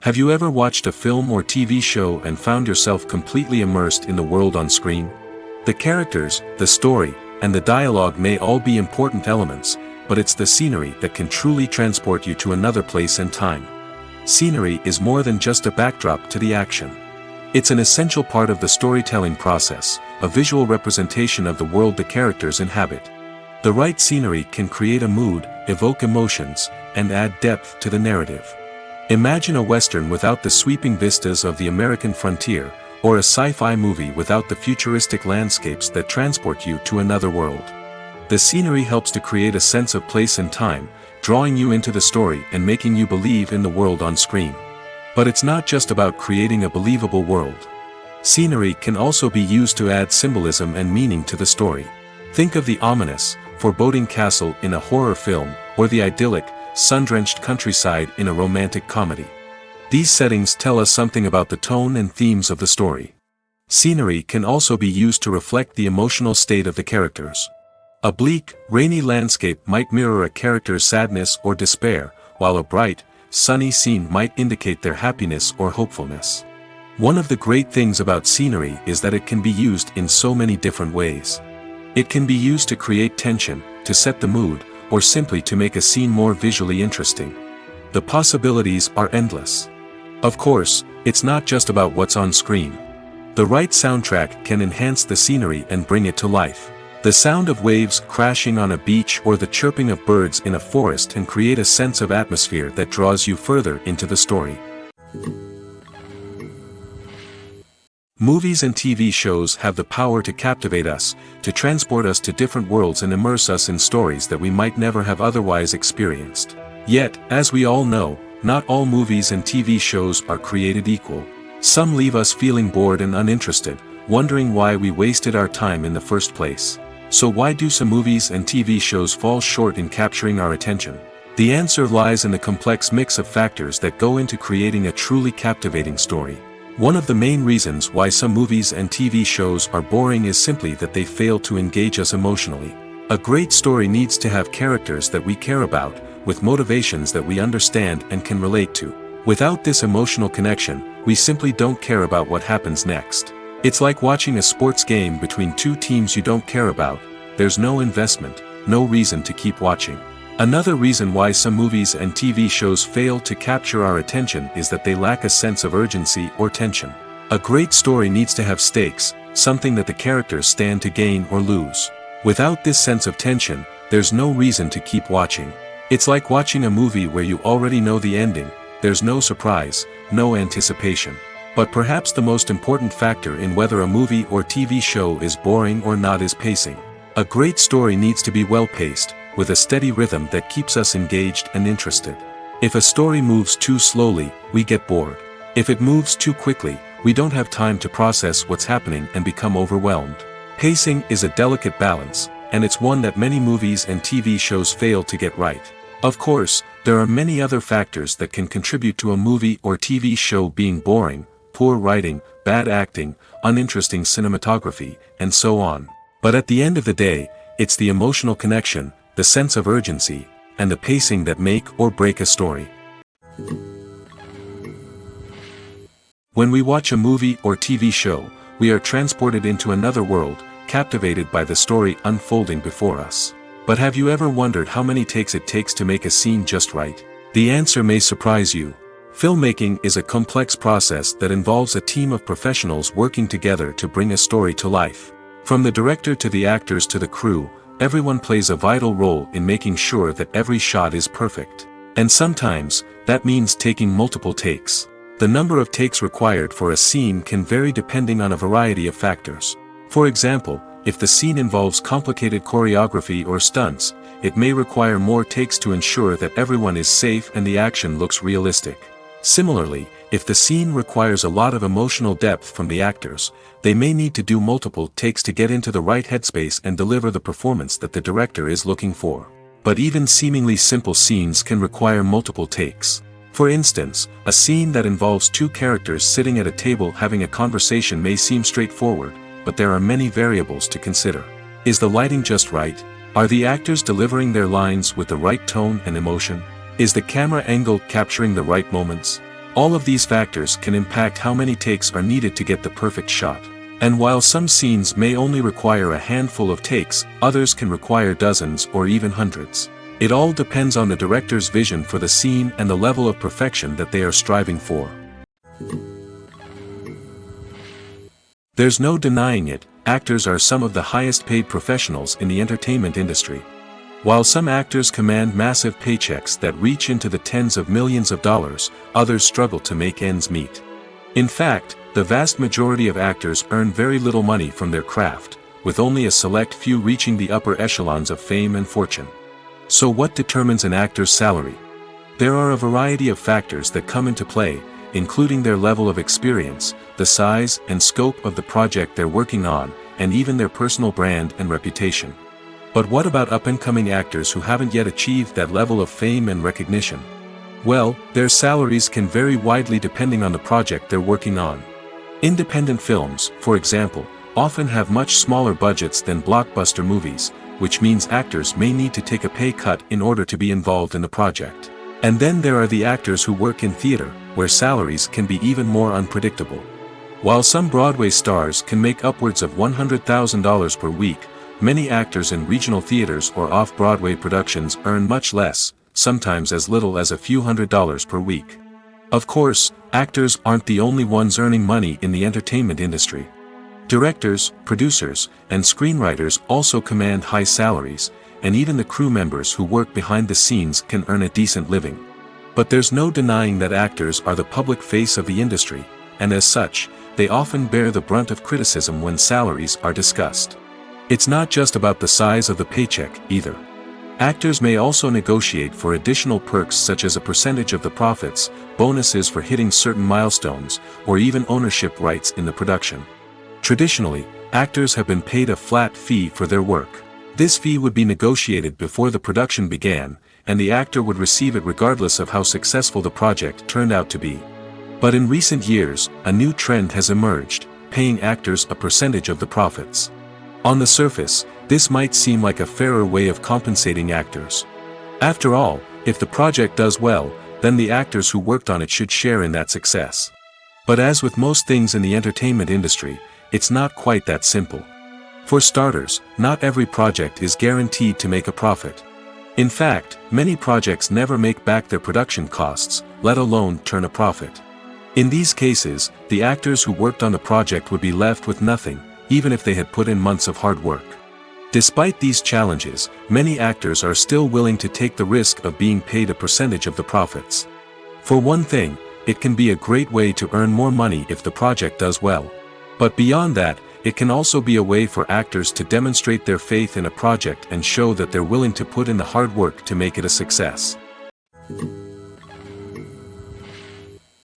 Have you ever watched a film or TV show and found yourself completely immersed in the world on screen? The characters, the story, and the dialogue may all be important elements, but it's the scenery that can truly transport you to another place and time. Scenery is more than just a backdrop to the action. It's an essential part of the storytelling process, a visual representation of the world the characters inhabit. The right scenery can create a mood, evoke emotions, and add depth to the narrative. Imagine a western without the sweeping vistas of the American frontier, or a sci-fi movie without the futuristic landscapes that transport you to another world. The scenery helps to create a sense of place and time, drawing you into the story and making you believe in the world on screen. But it's not just about creating a believable world. Scenery can also be used to add symbolism and meaning to the story. Think of the ominous, foreboding castle in a horror film, or the idyllic, sun-drenched countryside in a romantic comedy. These settings tell us something about the tone and themes of the story. Scenery can also be used to reflect the emotional state of the characters. A bleak, rainy landscape might mirror a character's sadness or despair, while a bright, sunny scene might indicate their happiness or hopefulness. One of the great things about scenery is that it can be used in so many different ways. It can be used to create tension, to set the mood, or simply to make a scene more visually interesting. The possibilities are endless. Of course, it's not just about what's on screen. The right soundtrack can enhance the scenery and bring it to life. The sound of waves crashing on a beach or the chirping of birds in a forest can create a sense of atmosphere that draws you further into the story. Movies and TV shows have the power to captivate us, to transport us to different worlds and immerse us in stories that we might never have otherwise experienced. Yet, as we all know, not all movies and TV shows are created equal. Some leave us feeling bored and uninterested, wondering why we wasted our time in the first place. So why do some movies and TV shows fall short in capturing our attention? The answer lies in the complex mix of factors that go into creating a truly captivating story. One of the main reasons why some movies and TV shows are boring is simply that they fail to engage us emotionally. A great story needs to have characters that we care about, with motivations that we understand and can relate to. Without this emotional connection, we simply don't care about what happens next. It's like watching a sports game between two teams you don't care about. There's no investment, no reason to keep watching. Another reason why some movies and TV shows fail to capture our attention is that they lack a sense of urgency or tension. A great story needs to have stakes, something that the characters stand to gain or lose. Without this sense of tension, there's no reason to keep watching. It's like watching a movie where you already know the ending. There's no surprise, no anticipation. But perhaps the most important factor in whether a movie or TV show is boring or not is pacing. A great story needs to be well-paced, with a steady rhythm that keeps us engaged and interested. If a story moves too slowly, we get bored. If it moves too quickly, we don't have time to process what's happening and become overwhelmed. Pacing is a delicate balance, and it's one that many movies and TV shows fail to get right. Of course, there are many other factors that can contribute to a movie or TV show being boring: poor writing, bad acting, uninteresting cinematography, and so on. But at the end of the day, it's the emotional connection, the sense of urgency, and the pacing that make or break a story. When we watch a movie or TV show, we are transported into another world, captivated by the story unfolding before us. But have you ever wondered how many takes it takes to make a scene just right? The answer may surprise you. Filmmaking is a complex process that involves a team of professionals working together to bring a story to life. From the director to the actors to the crew, everyone plays a vital role in making sure that every shot is perfect. And sometimes, that means taking multiple takes. The number of takes required for a scene can vary depending on a variety of factors. For example, if the scene involves complicated choreography or stunts, it may require more takes to ensure that everyone is safe and the action looks realistic. Similarly, if the scene requires a lot of emotional depth from the actors, they may need to do multiple takes to get into the right headspace and deliver the performance that the director is looking for. But even seemingly simple scenes can require multiple takes. For instance, a scene that involves two characters sitting at a table having a conversation may seem straightforward, but there are many variables to consider. Is the lighting just right? Are the actors delivering their lines with the right tone and emotion? Is the camera angle capturing the right moments? All of these factors can impact how many takes are needed to get the perfect shot. And while some scenes may only require a handful of takes, others can require dozens or even hundreds. It all depends on the director's vision for the scene and the level of perfection that they are striving for. There's no denying it, actors are some of the highest paid professionals in the entertainment industry. While some actors command massive paychecks that reach into the tens of millions of dollars, others struggle to make ends meet. In fact, the vast majority of actors earn very little money from their craft, with only a select few reaching the upper echelons of fame and fortune. So what determines an actor's salary? There are a variety of factors that come into play, including their level of experience, the size and scope of the project they're working on, and even their personal brand and reputation. But what about up-and-coming actors who haven't yet achieved that level of fame and recognition? Well, their salaries can vary widely depending on the project they're working on. Independent films, for example, often have much smaller budgets than blockbuster movies, which means actors may need to take a pay cut in order to be involved in the project. And then there are the actors who work in theater, where salaries can be even more unpredictable. While some Broadway stars can make upwards of $100,000 per week, many actors in regional theaters or off-Broadway productions earn much less, sometimes as little as a few $100s per week. Of course, actors aren't the only ones earning money in the entertainment industry. Directors, producers, and screenwriters also command high salaries, and even the crew members who work behind the scenes can earn a decent living. But there's no denying that actors are the public face of the industry, and as such, they often bear the brunt of criticism when salaries are discussed. It's not just about the size of the paycheck, either. Actors may also negotiate for additional perks such as a percentage of the profits, bonuses for hitting certain milestones, or even ownership rights in the production. Traditionally, actors have been paid a flat fee for their work. This fee would be negotiated before the production began, and the actor would receive it regardless of how successful the project turned out to be. But in recent years, a new trend has emerged, paying actors a percentage of the profits. On the surface, this might seem like a fairer way of compensating actors. After all, if the project does well, then the actors who worked on it should share in that success. But as with most things in the entertainment industry, it's not quite that simple. For starters, not every project is guaranteed to make a profit. In fact, many projects never make back their production costs, let alone turn a profit. In these cases, the actors who worked on the project would be left with nothing, even if they had put in months of hard work. Despite these challenges, many actors are still willing to take the risk of being paid a percentage of the profits. For one thing, it can be a great way to earn more money if the project does well. But beyond that, it can also be a way for actors to demonstrate their faith in a project and show that they're willing to put in the hard work to make it a success.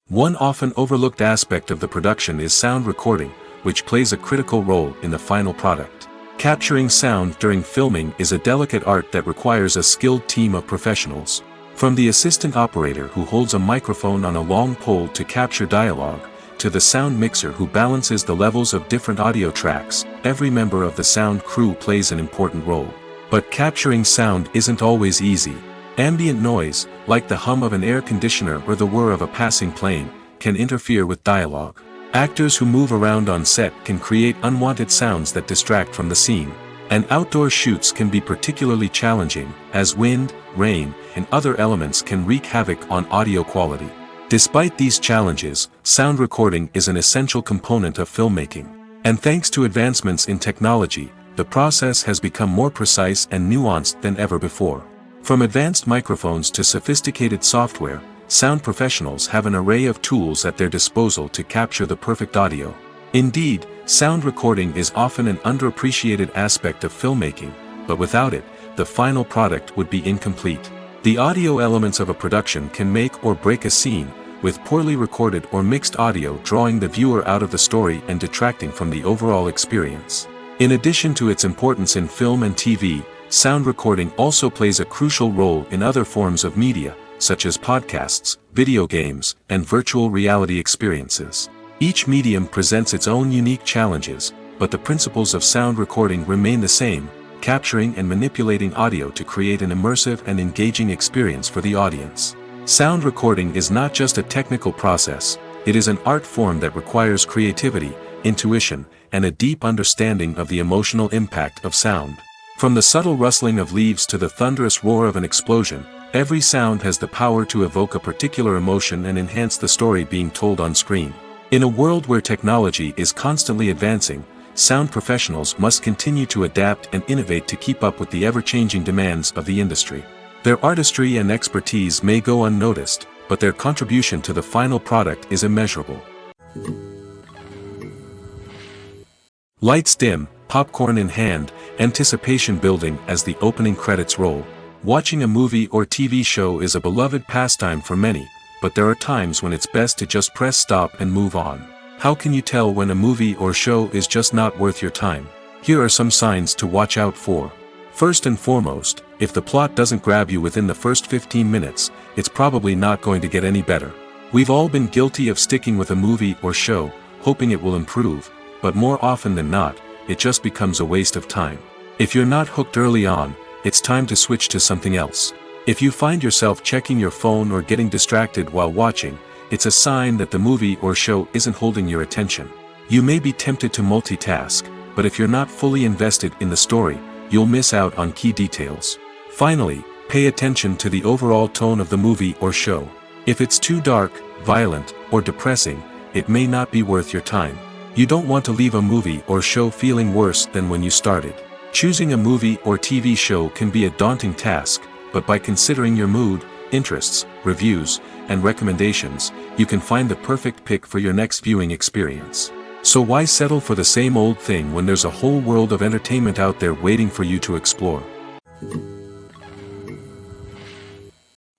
One often overlooked aspect of the production is sound recording, which plays a critical role in the final product. Capturing sound during filming is a delicate art that requires a skilled team of professionals. From the assistant operator who holds a microphone on a long pole to capture dialogue, to the sound mixer who balances the levels of different audio tracks, every member of the sound crew plays an important role. But capturing sound isn't always easy. Ambient noise, like the hum of an air conditioner or the whir of a passing plane, can interfere with dialogue. Actors who move around on set can create unwanted sounds that distract from the scene. And outdoor shoots can be particularly challenging, as wind, rain, and other elements can wreak havoc on audio quality. Despite these challenges, sound recording is an essential component of filmmaking. And thanks to advancements in technology, the process has become more precise and nuanced than ever before. From advanced microphones to sophisticated software, sound professionals have an array of tools at their disposal to capture the perfect audio. Indeed, sound recording is often an underappreciated aspect of filmmaking, but without it, the final product would be incomplete. The audio elements of a production can make or break a scene, with poorly recorded or mixed audio drawing the viewer out of the story and detracting from the overall experience. In addition to its importance in film and TV, sound recording also plays a crucial role in other forms of media, such as podcasts, video games, and virtual reality experiences. Each medium presents its own unique challenges, but the principles of sound recording remain the same, capturing and manipulating audio to create an immersive and engaging experience for the audience. Sound recording is not just a technical process, it is an art form that requires creativity, intuition, and a deep understanding of the emotional impact of sound. From the subtle rustling of leaves to the thunderous roar of an explosion, every sound has the power to evoke a particular emotion and enhance the story being told on screen. In a world where technology is constantly advancing, sound professionals must continue to adapt and innovate to keep up with the ever-changing demands of the industry. Their artistry and expertise may go unnoticed, but their contribution to the final product is immeasurable. Lights dim, popcorn in hand, anticipation building as the opening credits roll. Watching a movie or TV show is a beloved pastime for many, but there are times when it's best to just press stop and move on. How can you tell when a movie or show is just not worth your time? Here are some signs to watch out for. First and foremost, if the plot doesn't grab you within the first 15 minutes, it's probably not going to get any better. We've all been guilty of sticking with a movie or show, hoping it will improve, but more often than not, it just becomes a waste of time. If you're not hooked early on, it's time to switch to something else. If you find yourself checking your phone or getting distracted while watching, it's a sign that the movie or show isn't holding your attention. You may be tempted to multitask, but if you're not fully invested in the story, you'll miss out on key details. Finally, pay attention to the overall tone of the movie or show. If it's too dark, violent, or depressing, it may not be worth your time. You don't want to leave a movie or show feeling worse than when you started. Choosing a movie or TV show can be a daunting task, but by considering your mood, interests, reviews, and recommendations, you can find the perfect pick for your next viewing experience. So why settle for the same old thing when there's a whole world of entertainment out there waiting for you to explore?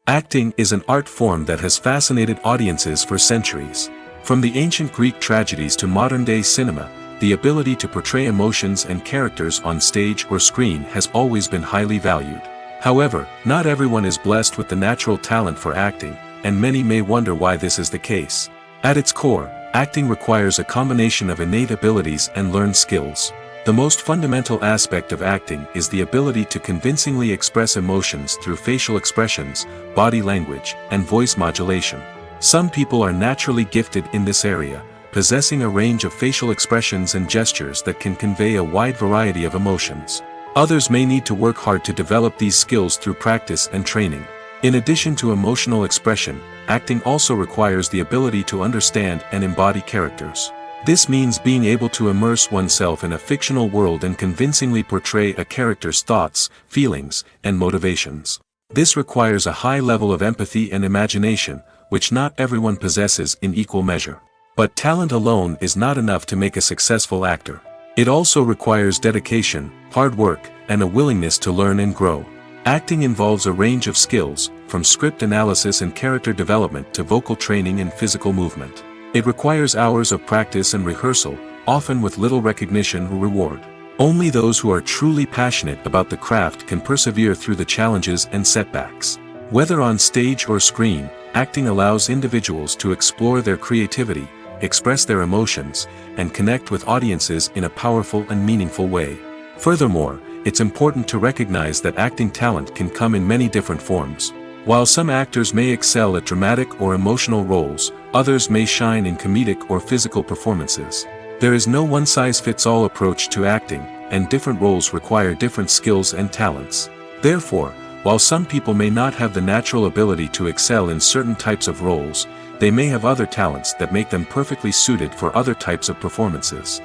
Acting is an art form that has fascinated audiences for centuries. From the ancient Greek tragedies to modern-day cinema, the ability to portray emotions and characters on stage or screen has always been highly valued. However, not everyone is blessed with the natural talent for acting, and many may wonder why this is the case. At its core, acting requires a combination of innate abilities and learned skills. The most fundamental aspect of acting is the ability to convincingly express emotions through facial expressions, body language, and voice modulation. Some people are naturally gifted in this area, possessing a range of facial expressions and gestures that can convey a wide variety of emotions. Others may need to work hard to develop these skills through practice and training. In addition to emotional expression, acting also requires the ability to understand and embody characters. This means being able to immerse oneself in a fictional world and convincingly portray a character's thoughts, feelings, and motivations. This requires a high level of empathy and imagination, which not everyone possesses in equal measure. But talent alone is not enough to make a successful actor. It also requires dedication, hard work, and a willingness to learn and grow. Acting involves a range of skills, from script analysis and character development to vocal training and physical movement. It requires hours of practice and rehearsal, often with little recognition or reward. Only those who are truly passionate about the craft can persevere through the challenges and setbacks. Whether on stage or screen, acting allows individuals to explore their creativity, express their emotions, and connect with audiences in a powerful and meaningful way. Furthermore, it's important to recognize that acting talent can come in many different forms. While some actors may excel at dramatic or emotional roles, others may shine in comedic or physical performances. There is no one-size-fits-all approach to acting, and different roles require different skills and talents. Therefore, while some people may not have the natural ability to excel in certain types of roles, they may have other talents that make them perfectly suited for other types of performances.